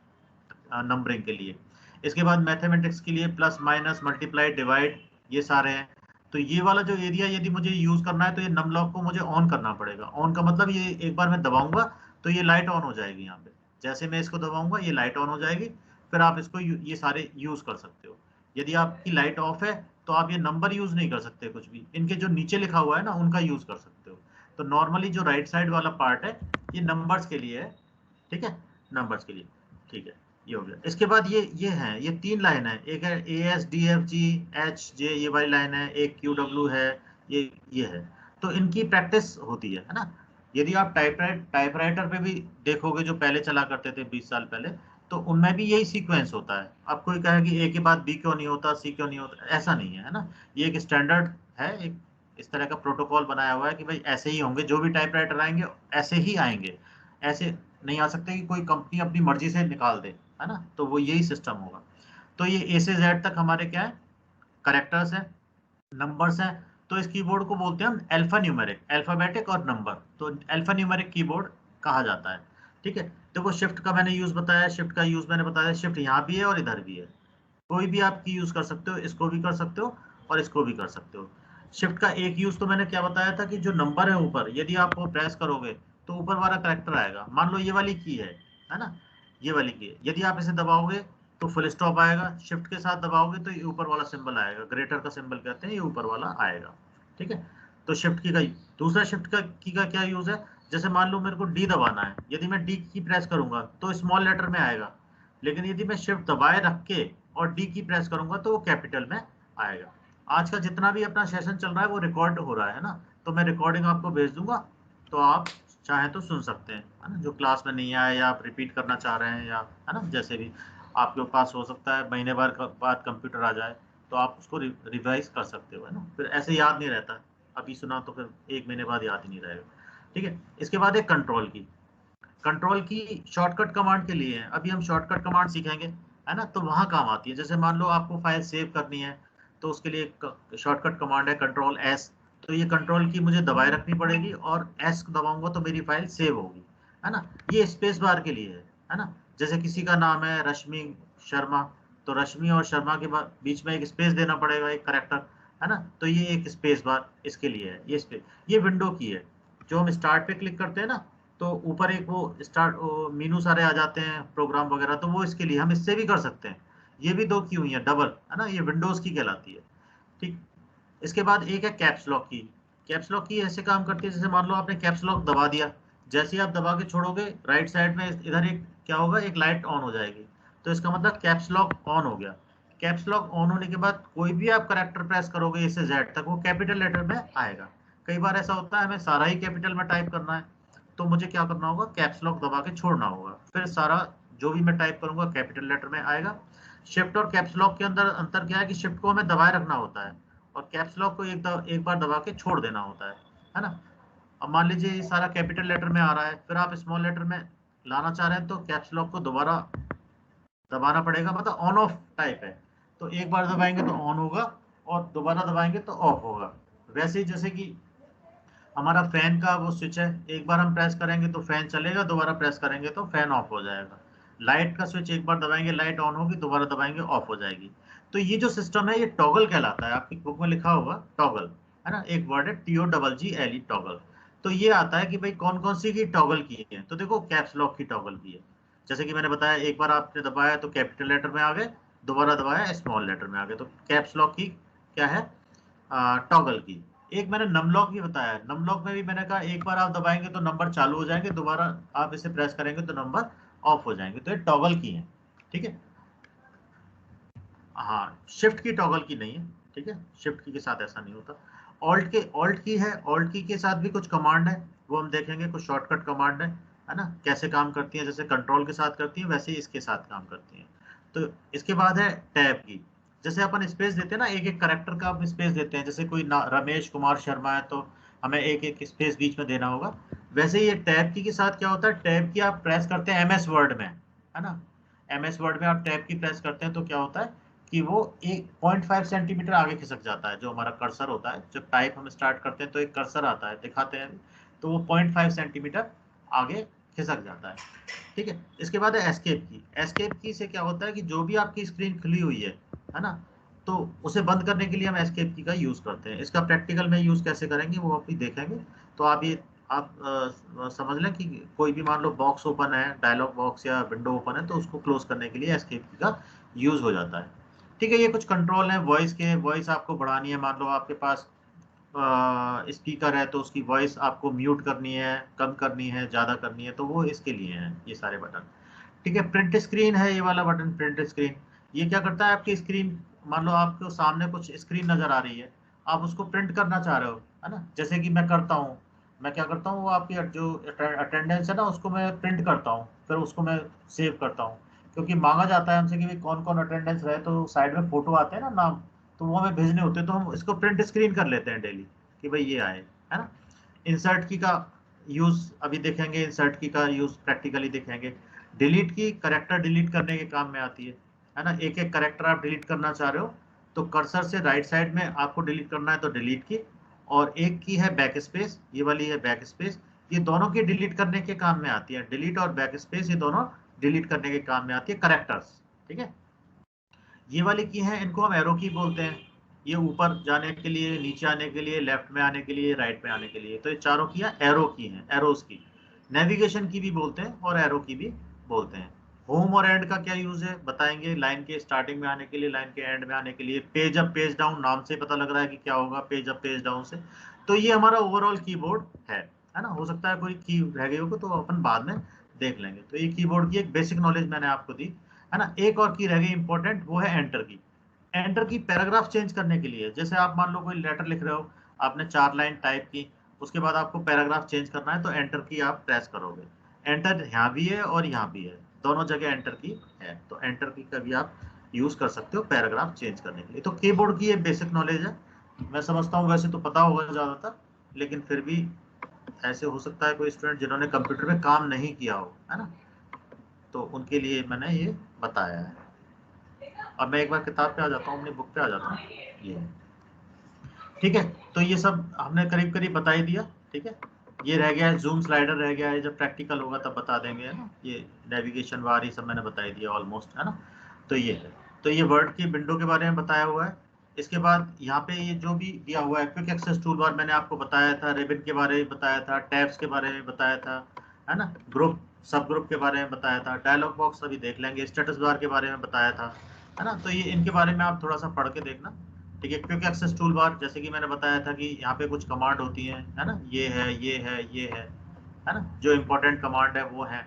नंबरिंग के लिए। इसके बाद मैथमेटिक्स के लिए प्लस माइनस मल्टीप्लाई डिवाइड ये सारे हैं। तो ये वाला जो एरिया यदि मुझे यूज करना है तो ये नम लॉक को मुझे ऑन करना पड़ेगा। ऑन का मतलब ये एक बार मैं दबाऊंगा तो ये लाइट ऑन हो जाएगी यहाँ पे। जैसे मैं इसको दबाऊंगा ये लाइट ऑन हो जाएगी, फिर आप इसको ये सारे यूज कर सकते हो। यदि आपकी लाइट ऑफ है तो आप ये नंबर यूज नहीं कर सकते, कुछ भी इनके जो नीचे लिखा हुआ है ना उनका यूज कर सकते हो। तो नॉर्मली जो राइट साइड वाला पार्ट है ये नंबर्स के लिए है, ठीक है, नंबर्स के लिए। ठीक है, ये हो गया। इसके बाद ये है, ये 3 लाइन है, एक है ASDFGHJ ये वाली लाइन है, एक QW है, ये है। तो इनकी प्रैक्टिस होती है ना। यदि आप टाइपराइटर पे भी देखोगे जो पहले चला करते थे 20 साल पहले, तो उनमें भी यही सीक्वेंस होता है। अब कोई कहे कि A के बाद B क्यों नहीं होता, C क्यों नहीं होता, ऐसा नहीं है ना। ये एक स्टैंडर्ड है, एक इस तरह का प्रोटोकॉल बनाया हुआ है कि भाई ऐसे ही होंगे, जो भी टाइपराइटर आएंगे ऐसे ही आएंगे। ऐसे नहीं आ सकते कि कोई कंपनी अपनी मर्जी से निकाल दे, है ना। तो वो यही सिस्टम होगा। तो ये A से Z तक हमारे क्या है, करेक्टर्स हैं, नंबर्स हैं। तो इस कीबोर्ड को बोलते हैं हम अल्फा न्यूमेरिक, अल्फाबेटिक और नंबर। तो अल्फा न्यूमेरिक कीबोर्ड कहा जाता है। ठीक है, देखो शिफ्ट का मैंने यूज बताया, शिफ्ट का यूज मैंने बताया, शिफ्ट यहाँ भी है और इधर भी है। कोई भी आप की यूज कर सकते हो, इसको भी कर सकते हो और इसको भी कर सकते हो। शिफ्ट का एक यूज तो मैंने क्या बताया था कि जो नंबर है ऊपर, यदि आप वो प्रेस करोगे तो ऊपर वाला करेक्टर आएगा। मान लो ये वाली की है ना, ये वाली की है। यदि आप इसे दबाओगे तो फुल स्टॉप आएगा, शिफ्ट के साथ दबाओगे तो ये ऊपर वाला सिंबल आएगा, ग्रेटर का सिंबल कहते हैं, ये ऊपर वाला आएगा। ठीक है, तो शिफ्ट की का दूसरा शिफ्ट का की का क्या यूज है, जैसे मान लो मेरे को डी दबाना है, यदि मैं डी की प्रेस करूंगा तो स्मॉल लेटर में आएगा, लेकिन यदि मैं शिफ्ट दबाए रख के और डी की प्रेस करूंगा तो वो कैपिटल में आएगा। आज का जितना भी अपना सेशन चल रहा है वो रिकॉर्ड हो रहा है ना, तो मैं रिकॉर्डिंग आपको भेज दूंगा, तो आप चाहें तो सुन सकते हैं, है ना। जो क्लास में नहीं आया या आप रिपीट करना चाह रहे हैं, या है ना, जैसे भी आपके पास हो सकता है महीने भर बाद कंप्यूटर आ जाए तो आप उसको रिवाइज कर सकते हो, है ना। फिर ऐसे याद नहीं रहता, अभी सुना तो फिर 1 महीने बाद याद ही नहीं रहेगा। ठीक है, इसके बाद एक कंट्रोल की शॉर्टकट कमांड के लिए है। अभी हम शॉर्टकट कमांड सीखेंगे, है ना, तो वहां काम आती है। जैसे मान लो आपको फाइल सेव करनी है तो उसके लिए शॉर्टकट कमांड है कंट्रोल S। तो ये कंट्रोल की मुझे दबाए रखनी पड़ेगी और S दबाऊंगा तो मेरी फाइल सेव होगी, है ना। ये स्पेस बार के लिए है ना। जैसे किसी का नाम है रश्मि शर्मा, तो रश्मि और शर्मा के बीच में एक स्पेस देना पड़ेगा, एक करेक्टर, है ना। तो ये एक स्पेस बार इसके लिए है। ये स्पेस, ये विंडो की है। जो हम स्टार्ट पे क्लिक करते हैं ना तो ऊपर एक वो स्टार्ट मीनू सारे आ जाते हैं प्रोग्राम वगैरह, तो वो इसके लिए हम इससे भी कर सकते हैं। ये भी 2 की हुई है डबल, है ना, ये विंडोज की कहलाती है। ठीक, इसके बाद एक है कैप्स लॉक की। कैप्स लॉक की ऐसे काम करती है, जैसे मान लो आपने कैप्स लॉक दबा दिया, जैसे ही आप दबा के छोड़ोगे राइट साइड में इधर एक क्या होगा, एक लाइट ऑन हो जाएगी। तो इसका मतलब कैप्स लॉक ऑन हो गया। कैप्स लॉक ऑन होने के बाद कोई भी आप करेक्टर प्रेस करोगे इससे जेड तक वो कैपिटल लेटर में आएगा। कई बार ऐसा होता है हमें सारा ही कैपिटल में टाइप करना है, तो मुझे क्या करना होगा, कैप्स लॉक दबा के छोड़ना होगा, फिर सारा जो भी मैं टाइप करूंगा कैपिटल लेटर में आएगा। शिफ्ट और कैप्स लॉक के अंदर अंतर क्या है कि शिफ्ट को हमें दबाए रखना होता है और कैप्स लॉक को एक बार दबा के छोड़ देना होता है ना। अब मान लीजिए ये सारा कैपिटल लेटर में आ रहा है, फिर आप स्मॉल लेटर में लाना चाह रहे हैं तो कैप्स लॉक को दोबारा दबाना पड़ेगा, मतलब ऑन ऑफ टाइप है, तो एक बार दबाएंगे तो ऑन होगा और दोबारा दबाएंगे तो ऑफ होगा। वैसे ही जैसे कि हमारा फैन का वो स्विच है, एक बार हम प्रेस करेंगे तो फैन चलेगा, दोबारा प्रेस करेंगे तो फैन ऑफ हो जाएगा। लाइट का स्विच एक बार दबाएंगे लाइट ऑन होगी, दोबारा दबाएंगे ऑफ हो जाएगी। तो ये जो सिस्टम है ये टॉगल कहलाता है, आपकी बुक में लिखा होगा टॉगल, है ना, एक वर्ड है TOGGLE टॉगल। तो ये आता है कि भाई कौन कौन सी की टॉगल की है, तो देखो कैप्स लॉक की टॉगल की है, जैसे कि मैंने बताया एक बार आपने दबाया तो कैपिटल लेटर में आ गए, दोबारा दबाया स्मॉल लेटर में आ गए, तो कैप्स लॉक की क्या है, टॉगल की। एक मैंने नम लॉक भी बताया, नम लॉक में भी मैंने कहा एक बार आप दबाएंगे तो नंबर चालू हो जाएंगे, दोबारा आप इसे प्रेस करेंगे तो नंबर ऑफ हो जाएंगे, तो ये टॉगल की है, ठीक है। हाँ, शिफ्ट की टॉगल की नहीं है, ठीक है, शिफ्ट की के साथ ऐसा नहीं होता। ऑल्ट की है, ऑल्ट की के साथ भी कुछ कमांड है, वो हम देखेंगे, कुछ शॉर्टकट कमांड है ना, कैसे काम करती है, जैसे कंट्रोल के साथ करती है वैसे ही इसके साथ काम करती है। तो इसके बाद है टैब की, जैसे अपन स्पेस देते हैं ना, एक एक करेक्टर का आप स्पेस देते हैं, जैसे कोई रमेश कुमार शर्मा है तो हमें एक एक स्पेस बीच में देना होगा, वैसे ही ये टैब की के साथ क्या होता है, टैब की आप प्रेस करते हैं MS वर्ड में, है ना, MS वर्ड में आप टैब की प्रेस करते हैं तो क्या होता है कि वो 1.5 सेंटीमीटर आगे खिसक जाता है, जो हमारा कर्सर होता है, जब टाइप हम स्टार्ट करते हैं तो एक कर्सर आता है, दिखाते हैं, तो वो 0.5 सेंटीमीटर आगे खिसक जाता है, ठीक है। इसके बाद है एस्केप की, एस्केप की से क्या होता है कि जो भी आपकी स्क्रीन खुली हुई है ना, तो उसे बंद करने के लिए हम एस्केप की का यूज करते हैं। इसका प्रैक्टिकल में यूज कैसे करेंगे वो आप भी देखेंगे। तो आप ये समझ लें कि कोई भी मान लो बॉक्स ओपन है, डायलॉग बॉक्स या विंडो ओपन है, तो उसको क्लोज करने के लिए एस्केप की का यूज हो जाता है, ठीक है। ये कुछ कंट्रोल है वॉइस के, वॉइस आपको बढ़ानी है, मान लो आपके पास स्पीकर है तो उसकी वॉइस आपको म्यूट करनी है, कम करनी है, ज़्यादा करनी है, तो वो इसके लिए हैं ये सारे बटन, ठीक है। प्रिंट स्क्रीन है ये वाला बटन, प्रिंट स्क्रीन, ये क्या करता है, आपकी स्क्रीन, मान लो आपके सामने कुछ स्क्रीन नज़र आ रही है, आप उसको प्रिंट करना चाह रहे हो, है ना, जैसे कि मैं करता हूँ, मैं क्या करता हूँ, वो आपकी जो अटेंडेंस है ना उसको मैं प्रिंट करता हूँ, फिर उसको मैं सेव करता हूँ, क्योंकि मांगा जाता है हमसे कि भाई कौन कौन अटेंडेंस रहे, तो साइड में फोटो आते हैं ना नाम, तो वो हमें भेजने होते हैं, तो हम इसको प्रिंट स्क्रीन कर लेते हैं डेली कि भाई ये आए, है ना। इंसर्ट की का यूज अभी देखेंगे, इंसर्ट की का यूज प्रैक्टिकली देखेंगे। डिलीट की करेक्टर डिलीट करने के काम में आती है ना, एक एक करेक्टर आप डिलीट करना चाह रहे हो तो कर्सर से राइट साइड में आपको डिलीट करना है तो डिलीट की, और एक की है बैक स्पेस, ये वाली है बैक स्पेस, ये दोनों की डिलीट करने के काम में आती है, डिलीट और बैक स्पेस ये दोनों डिलीट करने के काम में आती है करेक्टर्स, ठीक है। ये वाली की है, इनको हम एरो की बोलते हैं, ये ऊपर जाने के लिए, नीचे आने के लिए, लेफ्ट में आने के लिए, राइट में आने के लिए, तो ये चारों की एरो की हैं, एरोस की। नेविगेशन की भी बोलते हैं और एरो की भी बोलते हैं। होम और एंड का क्या यूज है बताएंगे, लाइन के स्टार्टिंग में आने के लिए, लाइन के एंड में आने के लिए। पेज अप पेज डाउन, नाम से पता लग रहा है कि क्या होगा पेज अप पेज डाउन से। तो ये हमारा ओवरऑल कीबोर्ड है ना, हो सकता है कोई की रह गई होगी तो अपन बाद में देख लेंगे। तो ये कीबोर्ड की एक बेसिक नॉलेज मैंने आपको दी, है ना। एक और की रह गई इंपॉर्टेंट, वो है एंटर की। एंटर की पैराग्राफ चेंज करने के लिए, जैसे आप मान लो कोई लेटर लिख रहे हो, आपने 4 लाइन टाइप की, उसके बाद आपको पैराग्राफ चेंज करना है तो एंटर की आप प्रेस करोगे। एंटर यहाँ भी है और यहाँ भी है, दोनों जगह एंटर की है, तो एंटर की का भी आप यूज कर सकते हो पैराग्राफ चेंज करने के लिए। तो कीबोर्ड की ये बेसिक नॉलेज है, मैं समझता हूँ वैसे तो पता होगा ज्यादातर, लेकिन फिर भी ऐसे हो सकता है कोई स्टूडेंट जिन्होंने कंप्यूटर में काम नहीं किया हो, है ना, तो उनके लिए मैंने ये बताया है। अब मैं एक बार किताब पे आ जाता हूँ, अपनी बुक पे आ जाता हूँ, ये ठीक है। तो ये सब हमने करीब करीब बता ही दिया, ठीक है। ये रह गया है जूम स्लाइडर रह गया है, जब प्रैक्टिकल होगा तब बता देंगे, है ना। ये नेविगेशन बार ये सब मैंने बता ही दिया ऑलमोस्ट, है ना। तो ये है, तो ये वर्ड की विंडो के बारे में बताया हुआ है। इसके बाद यहाँ पे ये जो भी दिया हुआ है, क्विक एक्सेस टूल बार मैंने आपको बताया था, रिबन के बारे में बताया था, टैब्स के बारे में बताया था, है ना, ग्रुप सब ग्रुप के बारे में बताया था, डायलॉग बॉक्स अभी देख लेंगे, स्टेटस बार के बारे में बताया था, है ना। तो ये इनके बारे में आप थोड़ा सा पढ़ के देखना, ठीक है। क्विक एक्सेस टूल बार जैसे कि मैंने बताया था कि यहाँ पे कुछ कमांड होती हैं, है ना, ये है ये है ये है ना, जो इम्पोर्टेंट कमांड है वो है,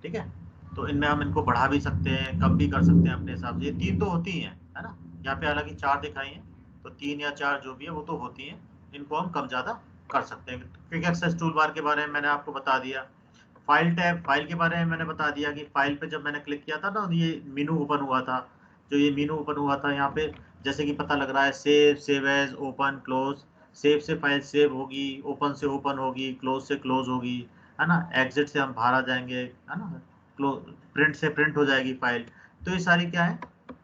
ठीक है। तो इनमें हम इनको बढ़ा भी सकते हैं, कम भी कर सकते हैं अपने हिसाब से। ये 3 तो होती ही हैं, है ना, यहाँ पे हालांकि 4 दिखाई हैं, तो 3 या 4 जो भी है वो तो होती हैं, इनको हम कम ज़्यादा कर सकते हैं। क्विक एक्सेस टूल बार के बारे में मैंने आपको बता दिया। फाइल टैब, फाइल के बारे में मैंने बता दिया कि फाइल पे जब मैंने क्लिक किया था ना, ये मेनू ओपन हुआ था, जो ये मेनू ओपन हुआ था यहाँ पे जैसे कि पता लग रहा है save, save as, open, close. Save से फाइल सेव होगी, ओपन से ओपन होगी, क्लोज से क्लोज होगी, है ना। एग्जिट से हम बाहर आ जाएंगे, है ना। प्रिंट से प्रिंट हो जाएगी फाइल। तो ये सारी क्या है,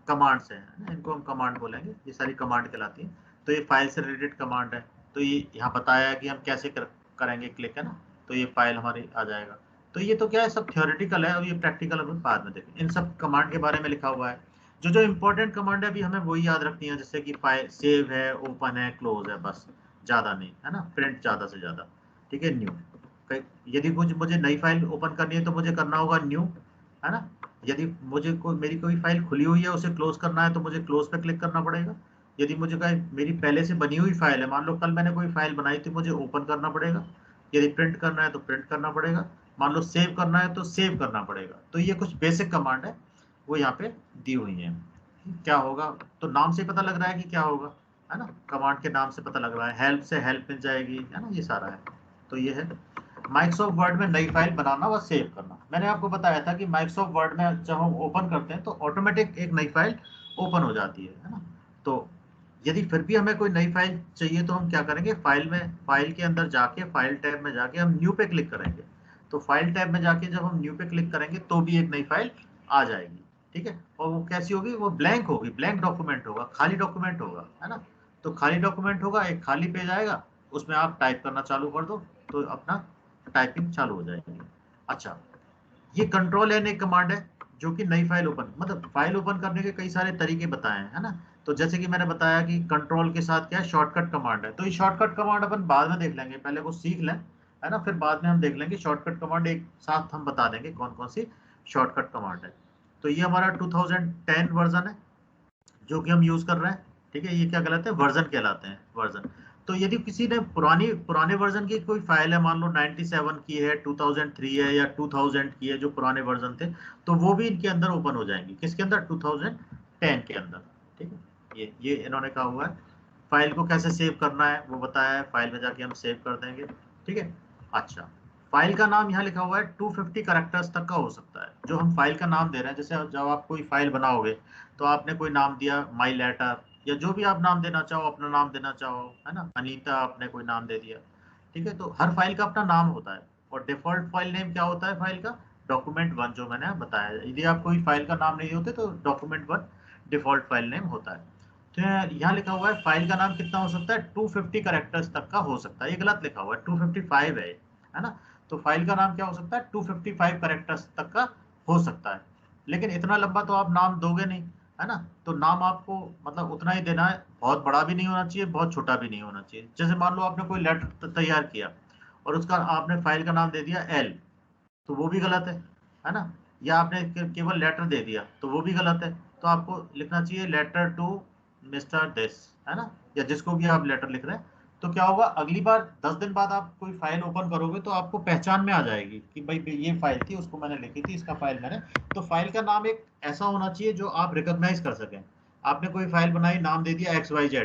कमांड्स हैं, है ना? इनको हम कमांड बोलेंगे, ये सारी कमांड कहलाती हैं। तो ये फाइल से रिलेटेड कमांड है। तो ये यहाँ बताया है कि हम कैसे करेंगे क्लिक, है ना। तो ये फाइल हमारी आ जाएगा। तो ये तो क्या है, सब थ्योरेटिकल है और ये प्रैक्टिकल हम बाद में देखें। इन सब कमांड के बारे में लिखा हुआ है। जो जो इंपॉर्टेंट कमांड है अभी हमें वही याद रखनी है, जैसे कि फाइल सेव है, ओपन है, क्लोज है, बस, ज़्यादा नहीं, है ना। प्रिंट ज़्यादा से ज़्यादा, ठीक है। न्यू, यदि मुझे नई फाइल ओपन करनी है तो मुझे करना होगा न्यू, है ना। यदि मुझे मेरी कोई फाइल खुली हुई है उसे क्लोज करना है तो मुझे क्लोज पे क्लिक करना पड़ेगा। यदि मुझे मेरी पहले से बनी हुई फाइल है, मान लो कल मैंने कोई फाइल बनाई थी, मुझे ओपन करना पड़ेगा। यदि प्रिंट करना है तो प्रिंट करना पड़ेगा। मान लो सेव करना है तो सेव करना पड़ेगा। तो ये कुछ बेसिक कमांड है, वो यहाँ पे दी हुई है। क्या होगा, तो नाम से पता लग रहा है कि क्या होगा, है ना। कमांड के नाम से पता लग रहा है। हेल्प से हेल्प मिल जाएगी, है ना, ये सारा है। तो ये है माइक्रोसॉफ्ट वर्ड में नई फाइल बनाना व सेव करना। मैंने आपको बताया था कि माइक्रोसॉफ्ट वर्ड में जब हम ओपन करते हैं तो ऑटोमेटिक एक नई फाइल ओपन हो जाती है ना। तो यदि फिर भी हमें कोई नई फाइल चाहिए तो हम क्या करेंगे, फाइल के अंदर जाके, फाइल टैब में जाके हम न्यू पे क्लिक करेंगे। तो फाइल टैब में जाके जब हम न्यू पे क्लिक करेंगे तो भी एक नई फाइल आ जाएगी, ठीक है। और वो कैसी होगी, वो ब्लैंक होगी, ब्लैंक डॉक्यूमेंट होगा, खाली डॉक्यूमेंट होगा, है ना। तो खाली डॉक्यूमेंट होगा, एक खाली पेज आएगा, उसमें आप टाइप करना चालू कर दो तो अपना टाइपिंग चालू हो जाएगी। अच्छा, ये कंट्रोल एन एक कमांड है जो कि नई फाइल ओपन, मतलब फाइल ओपन करने के कई सारे तरीके बताए हैं, है ना। तो जैसे कि मैंने बताया कि कंट्रोल के साथ क्या है, शॉर्टकट कमांड है। तो ये शॉर्टकट कमांड अपन बाद में देख लेंगे, पहले वो सीख लें, है ना, फिर बाद में हम देख लेंगे शॉर्टकट कमांड। एक साथ हम बता देंगे कौन कौन सी शॉर्टकट कमांड है। तो ये हमारा 2010 वर्जन है जो कि हम यूज कर रहे हैं, ठीक है। ये क्या कहलाते हैं, वर्जन कहलाते हैं, वर्जन। तो यदि किसी ने पुराने वर्जन की कोई फाइल है, मान लो 97 की है, 2003 है या 2000 की है, जो पुराने वर्जन थे, तो वो भी इनके अंदर ओपन हो जाएंगी। किसके अंदर, 2010 के अंदर, ठीक है। ये इन्होंने कहा हुआ है। फाइल को कैसे सेव करना है वो बताया है, फाइल में जाके हम सेव कर देंगे, ठीक है। अच्छा, फाइल का नाम यहाँ लिखा हुआ है 250 कैरेक्टर्स तक का हो सकता है। जो हम फाइल का नाम दे रहे हैं, जैसे जब आप कोई फाइल बनाओगे तो आपने कोई नाम दिया, माई लेटर, या जो भी आप नाम देना चाहो, अपना नाम देना चाहो, है ना, अनीता आपने कोई नाम दे दिया, ठीक है। तो हर फाइल का अपना नाम होता है और डिफॉल्ट फाइल नेम क्या होता है फाइल का, डॉक्यूमेंट 1, जो मैंने बताया। यदि आप कोई फाइल का नाम नहीं होते तो डॉक्यूमेंट 1 डिफॉल्ट फाइल नेम होता है। तो यहाँ लिखा हुआ है फाइल का नाम कितना हो सकता है, 250 कैरेक्टर्स तक का हो सकता है। ये गलत लिखा हुआ है, 255 है ना। तो फाइल का नाम क्या हो सकता है, 255 कैरेक्टर्स तक का हो सकता है। लेकिन इतना लंबा तो आप नाम दोगे नहीं, है ना। तो नाम आपको मतलब उतना ही देना है, बहुत बड़ा भी नहीं होना चाहिए, बहुत छोटा भी नहीं होना चाहिए। जैसे मान लो आपने कोई लेटर तैयार किया और उसका आपने फाइल का नाम दे दिया एल, तो वो भी गलत है ना। या आपने केवल लेटर दे दिया तो वो भी गलत है। तो आपको लिखना चाहिए लेटर टू मिस्टर दिस, है ना, या जिसको भी आप लेटर लिख रहे हैं। तो क्या होगा, अगली बार 10 दिन बाद आप कोई फाइल ओपन करोगे तो आपको पहचान में आ जाएगी कि भाई ये फाइल थी, उसको मैंने लिखी थी, इसका फाइल मैंने। तो फाइल का नाम एक ऐसा होना चाहिए जो आप रिकॉग्नाइज कर सकें। आपने कोई फाइल बनाई, नाम दे दिया XYZ,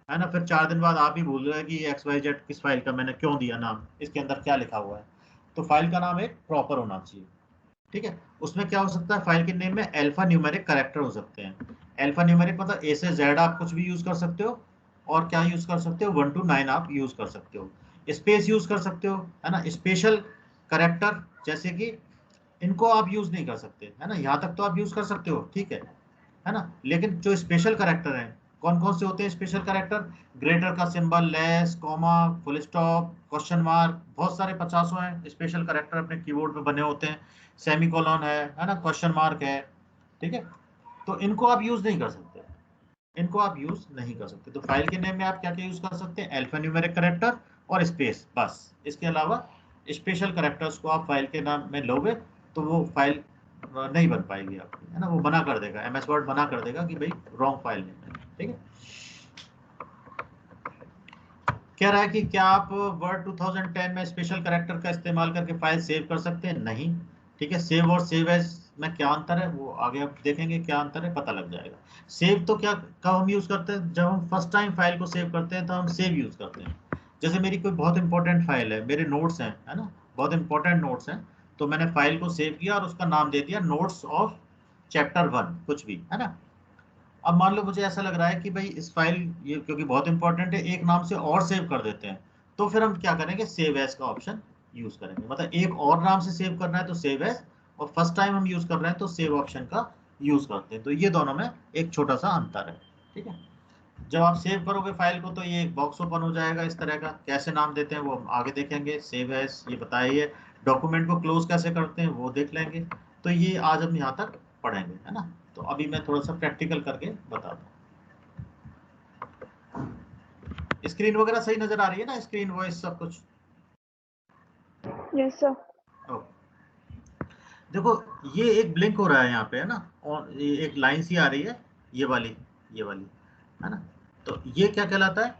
है ना, फिर 4 दिन बाद आप ही भूल रहे हैं कि XYZ किस फाइल का मैंने क्यों दिया नाम, इसके अंदर क्या लिखा हुआ है। तो फाइल का नाम एक प्रॉपर होना चाहिए, ठीक है। उसमें क्या हो सकता है, फाइल के नेम में अल्फा न्यूमेरिक कैरेक्टर हो सकते हैं। अल्फा न्यूमेरिक मतलब A से Z आप कुछ भी यूज कर सकते हो, और क्या यूज कर सकते हो, 1 to 9 आप यूज कर सकते हो। स्पेस यूज कर सकते हो, है ना। स्पेशल कैरेक्टर जैसे कि इनको आप यूज नहीं कर सकते, है ना, यहाँ तक तो आप यूज कर सकते हो, ठीक है ना। लेकिन जो स्पेशल कैरेक्टर हैं, कौन कौन से होते हैं स्पेशल कैरेक्टर, ग्रेटर का symbol, less, comma, full stop, question mark, बहुत सारे 50 हैं स्पेशल कैरेक्टर अपने कीबोर्ड पे बने होते हैं। सेमीकोलन है ना, क्वेश्चन मार्क है, ठीक है। तो इनको आप यूज नहीं कर सकते, इनको आप यूज नहीं कर सकते। तो फाइल के नेम में आप क्या क्या यूज कर सकते हैं, अल्फा न्यूमेरिक कैरेक्टर और स्पेस, बस। इसके अलावा स्पेशल कैरेक्टर्स को आप फाइल के नाम में लोगे तो वो फाइल नहीं बन पाएगी आपकी, है ना। वो मना कर देगा, MS वर्ड मना कर देगा कि भाई रॉन्ग फाइल नेम है, ठीक है। कह रहा है कि क्या आप वर्ड 2010 में स्पेशल कैरेक्टर का इस्तेमाल करके फाइल सेव कर सकते हैं, नहीं, ठीक है। सेव और सेव एज में क्या अंतर है वो आगे आप देखेंगे, क्या अंतर है पता लग जाएगा। सेव तो क्या कब हम यूज करते हैं, जब हम फर्स्ट टाइम फाइल को सेव करते हैं तो हम सेव यूज करते हैं। जैसे मेरी कोई बहुत इंपॉर्टेंट फाइल है, मेरे नोट्स हैं, है ना, बहुत इंपॉर्टेंट नोट्स हैं, तो मैंने फाइल को सेव किया और उसका नाम दे दिया नोट्स ऑफ चैप्टर 1 कुछ भी, है ना। अब मान लो मुझे ऐसा लग रहा है कि भाई इस फाइल ये क्योंकि बहुत इंपॉर्टेंट है, एक नाम से और सेव कर देते हैं, तो फिर हम क्या करेंगे, सेव एज का ऑप्शन यूज करेंगे। मतलब एक और नाम से सेव करना है तो सेव एज, और फर्स्ट टाइम हम यूज कर रहे हैं तो सेव ऑप्शन का यूज करते हैं। तो ये दोनों में एक छोटा सा अंतर है, ठीक है। जब आप सेव करोगे फाइल को तो ये एक बॉक्स ओपन हो जाएगा इस तरह का, कैसे नाम देते हैं वो हम आगे देखेंगे, सेव एज ये बताइए, डॉक्यूमेंट को क्लोज कैसे करते हैं वो देख लेंगे। तो ये आज हम यहाँ तक पढ़ेंगे, है ना। तो अभी मैं थोड़ा सा प्रैक्टिकल करके बताता हूँ। स्क्रीन वगैरह सही नजर आ रही है ना, स्क्रीन वॉइस सब कुछ? Yes sir. देखो ये एक ब्लिंक हो रहा है यहाँ पे, है ना, और ये एक लाइन सी आ रही है, ये वाली, ये वाली, है ना। तो ये क्या कहलाता है,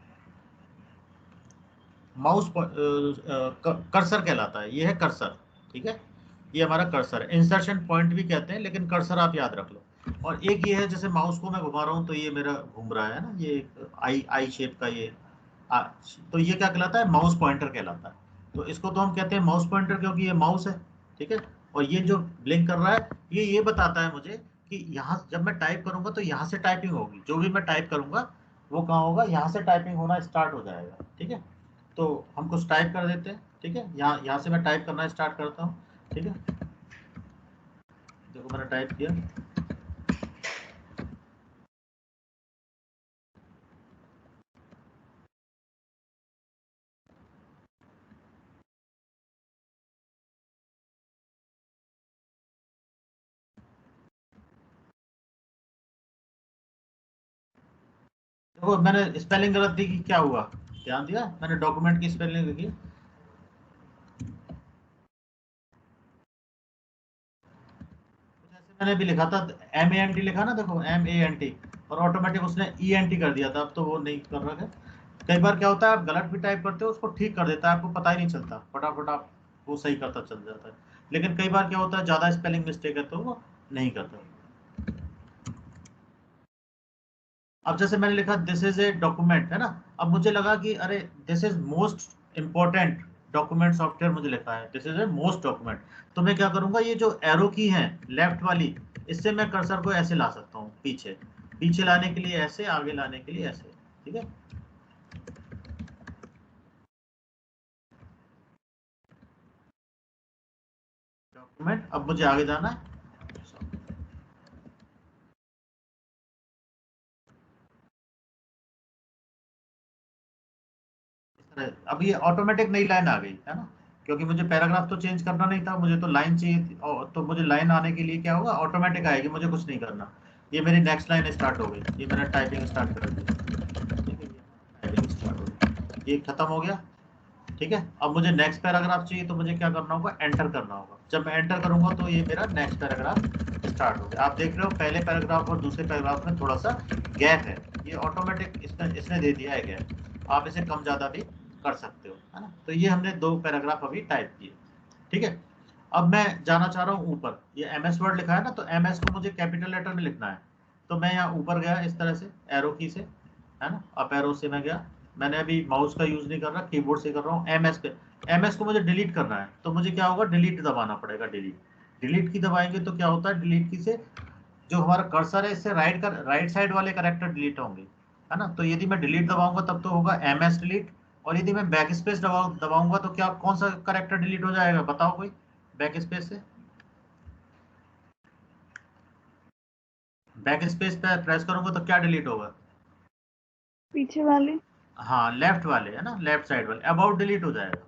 माउस कर्सर कहलाता है, ये है कर्सर, ठीक है। ये हमारा कर्सर है, इंसर्शन पॉइंट भी कहते हैं, लेकिन कर्सर आप याद रख लो। और एक ये है, जैसे माउस को मैं घुमा रहा हूँ तो ये मेरा घूम रहा है ना, ये एक आई आई शेप का ये तो ये क्या कहलाता है, माउस पॉइंटर कहलाता है। तो इसको तो हम कहते हैं माउस पॉइंटर क्योंकि ये माउस है, ठीक है। और ये जो ब्लिंक कर रहा है ये बताता है मुझे कि यहाँ जब मैं टाइप करूंगा तो यहाँ से टाइपिंग होगी, जो भी मैं टाइप करूंगा वो कहाँ होगा, यहाँ से टाइपिंग होना स्टार्ट हो जाएगा, ठीक है। तो हम कुछ टाइप कर देते हैं, ठीक है, यहाँ से मैं टाइप करना स्टार्ट करता हूँ, ठीक है। देखो मैंने टाइप किया, देखो मैंने स्पेलिंग गलत दी कि क्या हुआ, ध्यान दिया, मैंने डॉक्यूमेंट की स्पेलिंग लिखी, मैंने भी लिखा था MANT लिखा ना, देखो MANT, और ऑटोमेटिक उसने ENT कर दिया था, अब तो वो नहीं कर रहा है। कई बार क्या होता है, आप गलत भी टाइप करते हो उसको ठीक कर देता है, आपको पता ही नहीं चलता, फटाफट आप वो सही करता चल जाता है। लेकिन कई बार क्या होता है, ज़्यादा स्पेलिंग मिस्टेक है तो वो नहीं करता। अब जैसे मैंने लिखा दिस इज ए डॉक्यूमेंट, है ना, अब मुझे लगा कि अरे this is most important document software मुझे लिखा है, this is a most document. तो मैं क्या करूंगा, ये जो एरो की है लेफ्ट वाली, इससे मैं कर्सर को ऐसे ला सकता हूँ पीछे, पीछे लाने के लिए ऐसे, आगे लाने के लिए ऐसे, ठीक है। डॉक्यूमेंट, अब मुझे आगे जाना है, अब ये ऑटोमेटिक नई लाइन आ गई, है ना, क्योंकि मुझे पैराग्राफ तो चेंज करना नहीं था, मुझे तो लाइन चाहिए थी, तो मुझे लाइन आने के लिए क्या होगा, ऑटोमेटिक आएगी, मुझे कुछ नहीं करना। ये मेरी नेक्स्ट लाइन स्टार्ट हो गई, ये मैंने टाइपिंग स्टार्ट कर दी, ठीक है, टाइपिंग स्टार्ट हो गई, ये खत्म हो गया, ठीक है। अब मुझे नेक्स्ट पैराग्राफ चाहिए तो मुझे क्या करना होगा, एंटर करना होगा। जब मैं एंटर करूंगा तो ये मेरा नेक्स्ट पैराग्राफ स्टार्ट हो गया। आप देख रहे हो पहले पैराग्राफ और दूसरे पैराग्राफ में थोड़ा सा गैप है, ये ऑटोमेटिक इसने दे दिया है गैप, आप इसे कम ज़्यादा भी कर सकते हो, है ना। तो ये हमने 2 पैराग्राफ अभी टाइप किए, ठीक है। अब मैं जाना चाह रहा हूँ ऊपर, ये MS वर्ड लिखा है ना, तो MS को मुझे कैपिटल लेटर में लिखना है। तो मैं यहाँ ऊपर गया इस तरह से एरो की से, है ना, अप एरो से मैं गया, मैंने अभी माउस का यूज नहीं कर रहा, कीबोर्ड से कर रहा हूँ। MS को मुझे डिलीट करना है, तो मुझे क्या होगा, डिलीट दबाना पड़ेगा, डिलीट, डिलीट की दबाएंगे तो क्या होता है, डिलीट की से जो हमारा कर्सर है इससे राइट साइड वाले कैरेक्टर डिलीट होंगे, है ना। तो यदि मैं डिलीट दबाऊंगा तब तो होगा MS डिलीट, और यदि मैं बैक स्पेस दबाऊंगा तो क्या, कौन सा कैरेक्टर डिलीट हो जाएगा, बताओ कोई, बैक स्पेस से, बैक स्पेस पे प्रेस करूंगा तो क्या डिलीट होगा, पीछे वाले। हाँ लेफ्ट वाले, है ना, लेफ्ट साइड वाले, अबाउट डिलीट हो जाएगा,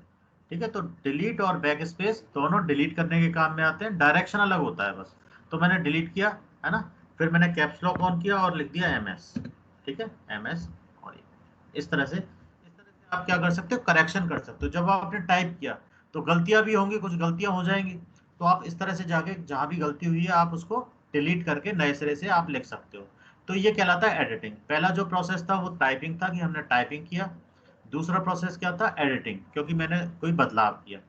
ठीक है। तो डिलीट और बैक स्पेस दोनों डिलीट करने के काम में आते हैं, डायरेक्शन अलग होता है बस। तो मैंने डिलीट किया, है ना, फिर मैंने कैप्स लॉक ऑन किया और लिख दिया MS, ठीक है, MS। और इस तरह से आप क्या कर सकते हो, करेक्शन कर सकते हो। जब आपने टाइप किया तो गलतियां भी होंगी, कुछ गलतियां हो जाएंगी, तो आप इस तरह से जाके जहां भी गलती हुई है आप उसको डिलीट करके नए सिरे से आप लिख सकते हो। तो ये कहलाता है एडिटिंग। पहला जो प्रोसेस था वो टाइपिंग था कि हमने टाइपिंग किया, दूसरा प्रोसेस क्या था, एडिटिंग, क्योंकि मैंने कोई बदलाव किया।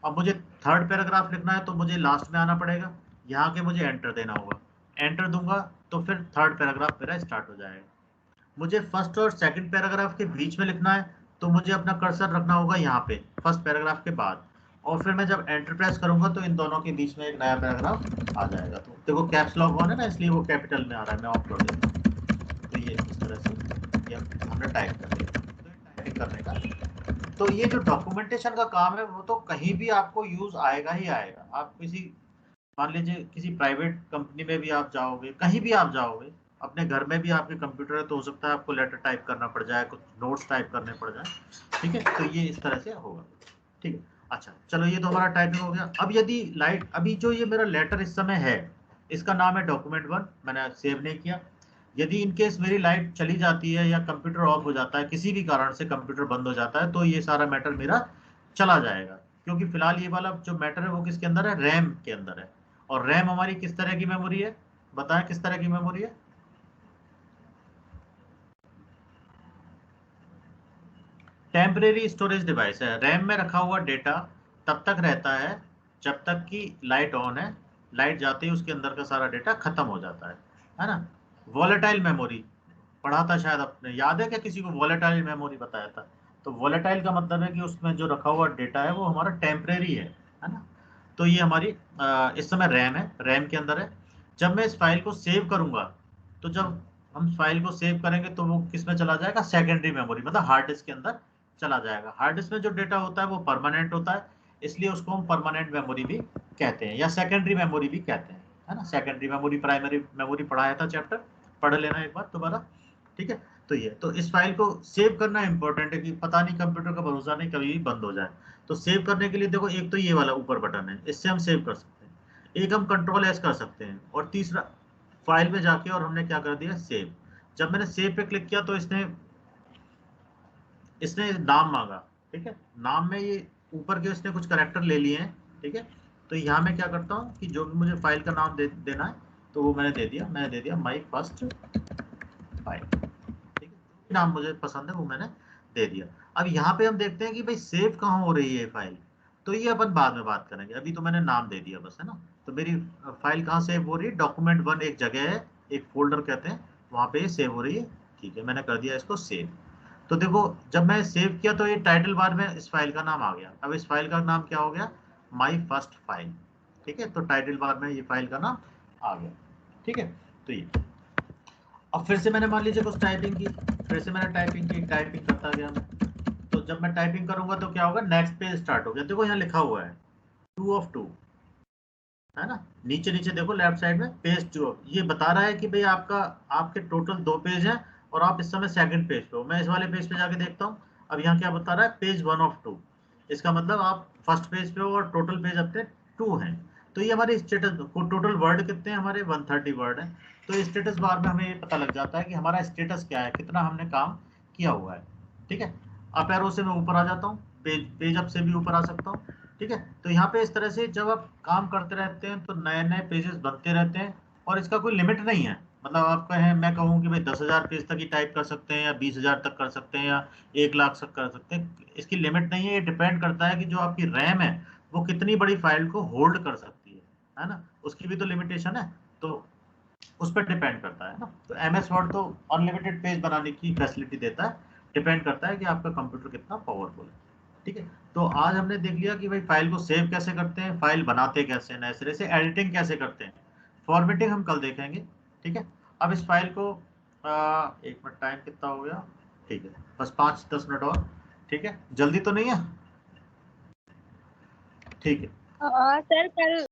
अब मुझे थर्ड पैराग्राफ लिखना है तो मुझे लास्ट में आना पड़ेगा, यहाँ के मुझे एंटर देना होगा, एंटर दूंगा तो फिर थर्ड पैराग्राफ मेरा स्टार्ट हो जाएगा। मुझे फर्स्ट और सेकंड पैराग्राफ के बीच में लिखना है तो मुझे अपना कर्सर रखना होगा यहाँ पे फर्स्ट पैराग्राफ के बाद, और फिर मैं जब एंटर प्रेस करूंगा तो इन दोनों के बीच में एक नया पैराग्राफ आ जाएगा। तो देखो कैप्स लॉक ऑन है ना, इसलिए वो कैपिटल में आ रहा है, मैं ऑफ कर देता हूँ। तो ये इस तरह से ये हमने टाइप कर दिया। तो टाइपिंग करने का, तो ये जो डॉक्यूमेंटेशन का काम है वो तो कहीं भी आपको यूज आएगा ही आएगा। आप किसी, मान लीजिए किसी प्राइवेट कंपनी में भी आप जाओगे, कहीं भी आप जाओगे, अपने घर में भी आपके कंप्यूटर है, तो हो सकता है आपको लेटर टाइप करना पड़ जाए, कुछ नोट्स टाइप करने पड़ जाए, ठीक है। तो ये इस तरह से होगा, ठीक है। अच्छा चलो, ये तो हमारा टाइपिंग हो गया। अब यदि लाइट, अभी जो ये मेरा लेटर इस समय है, इसका नाम है document1, मैंने सेव नहीं किया। यदि इनकेस मेरी लाइट चली जाती है या कंप्यूटर ऑफ हो जाता है, किसी भी कारण से कंप्यूटर बंद हो जाता है, तो ये सारा मैटर मेरा चला जाएगा, क्योंकि फिलहाल ये वाला जो मैटर है वो किसके अंदर है, रैम के अंदर है। और रैम हमारी किस तरह की मेमोरी है, बताएं किस तरह की मेमोरी है? टेम्परेरी स्टोरेज डिवाइस है। रैम में रखा हुआ डेटा तब तक रहता है जब तक कि लाइट ऑन है, लाइट जाते ही उसके अंदर का सारा डेटा खत्म हो जाता है ना। वॉलेटाइल मेमोरी पढ़ा था शायद, आपने याद है क्या किसी को वॉलेटाइल मेमोरी बताया था? तो वॉलेटाइल का मतलब है कि उसमें जो रखा हुआ डेटा है वो हमारा टेम्परेरी है ना। तो ये हमारी इस समय रैम है, रैम के अंदर है। जब मैं इस फाइल को सेव करूंगा, तो जब हम फाइल को सेव करेंगे तो वो किस में चला जाएगा, सेकेंडरी मेमोरी, मतलब हार्ड डिस्क के अंदर चला जाएगा। हार्ड डिस्क में जो डेटा होता है वो परमानेंट होता है, इसलिए उसको हम परमानेंट मेमोरी भी कहते हैं, या सेकेंडरी मेमोरी भी कहते हैं, है ना। सेकेंडरी मेमोरी, प्राइमरी मेमोरी पढ़ाया था चैप्टर, पढ़ लेना एक बार दोबारा, ठीक है। तो ये, तो इस फाइल को सेव करना इंपॉर्टेंट है कि पता नहीं कंप्यूटर का भरोसा नहीं, कभी भी बंद हो जाए। तो सेव करने के लिए देखो, एक तो ये वाला ऊपर बटन है, इससे हम सेव कर सकते हैं, एक हम Ctrl+S कर सकते हैं, और तीसरा फाइल में जाके और हमने क्या कर दिया, सेव। जब मैंने सेव पे क्लिक किया तो इसने इसने नाम मांगा, ठीक है। नाम में ये ऊपर के इसने कुछ कैरेक्टर ले लिए हैं, ठीक है। तो यहाँ मैं क्या करता हूँ कि जो भी मुझे फाइल का नाम देना है, तो वो मैंने दे दिया माई फर्स्ट फाइल, ठीक है। जो भी नाम मुझे पसंद है वो मैंने दे दिया। अब यहाँ पे हम देखते हैं कि भाई सेव कहाँ हो रही है फाइल, तो ये अपन बाद में बात करेंगे, अभी तो मैंने नाम दे दिया बस, है ना। तो मेरी फाइल कहाँ सेव हो रही है, document1 एक जगह है, एक फोल्डर कहते हैं, वहाँ पे सेव हो रही है, ठीक है। मैंने कर दिया इसको सेव। तो देखो, जब मैं सेव किया तो ये टाइटल बार में इस फाइल का नाम आ गया। अब इस फाइल का नाम क्या हो गया, माई फर्स्ट फाइल, ठीक है। तो टाइटल बार में ये फाइल का नाम आ गया, ठीक है। तो ये, अब फिर से मैंने मान लीजिए कुछ टाइपिंग की, फिर से मैंने टाइपिंग करता गया मैं। तो जब मैं टाइपिंग करूंगा तो क्या होगा, नेक्स्ट पेज स्टार्ट हो गया। देखो यहाँ लिखा हुआ है 2 of 2, है ना। नीचे नीचे देखो लेफ्ट साइड में पेज 2, ये बता रहा है कि भाई आपके टोटल 2 पेज हैं, और आप इस समय सेकंड पेज पे हो। मैं इस वाले पेज पे जाके देखता हूँ, अब यहाँ क्या बता रहा है, पेज 1 of 2। इसका मतलब आप फर्स्ट पेज पे हो और टोटल पेज अपने 2 हैं। तो ये हमारी स्टेटस, टोटल वर्ड कितने हैं हमारे, 130 वर्ड हैं। तो स्टेटस बार में हमें ये पता लग जाता है कि हमारा स्टेटस क्या है, कितना हमने काम किया हुआ है, ठीक है। अप एरो से मैं ऊपर आ जाता हूँ, पेज अप से भी ऊपर आ सकता हूँ, ठीक है। तो यहाँ पे इस तरह से जब आप काम करते रहते हैं तो नए नए पेजेस बनते रहते हैं, और इसका कोई लिमिट नहीं है। मतलब आप कहें, मैं कहूँ कि भाई 10,000 पेज तक ही टाइप कर सकते हैं, या 20,000 तक कर सकते हैं, या 1 लाख तक कर सकते हैं, इसकी लिमिट नहीं है। ये डिपेंड करता है कि जो आपकी रैम है वो कितनी बड़ी फाइल को होल्ड कर सकती है ना। उसकी भी तो लिमिटेशन है, तो उस पर डिपेंड करता है ना। तो MS वर्ड तो अनलिमिटेड पेज बनाने की फैसिलिटी देता है, डिपेंड करता है कि आपका कंप्यूटर कितना पावरफुल है, ठीक है। तो आज हमने देख लिया कि भाई फाइल को सेव कैसे करते हैं, फाइल बनाते कैसे हैं नए सिरे से, एडिटिंग कैसे करते हैं, फॉर्मेटिंग हम कल देखेंगे, ठीक है। अब इस फाइल को एक मिनट, टाइम कितना हो गया, ठीक है, बस 5-10 मिनट और, ठीक है। जल्दी तो नहीं है, ठीक है। सर कल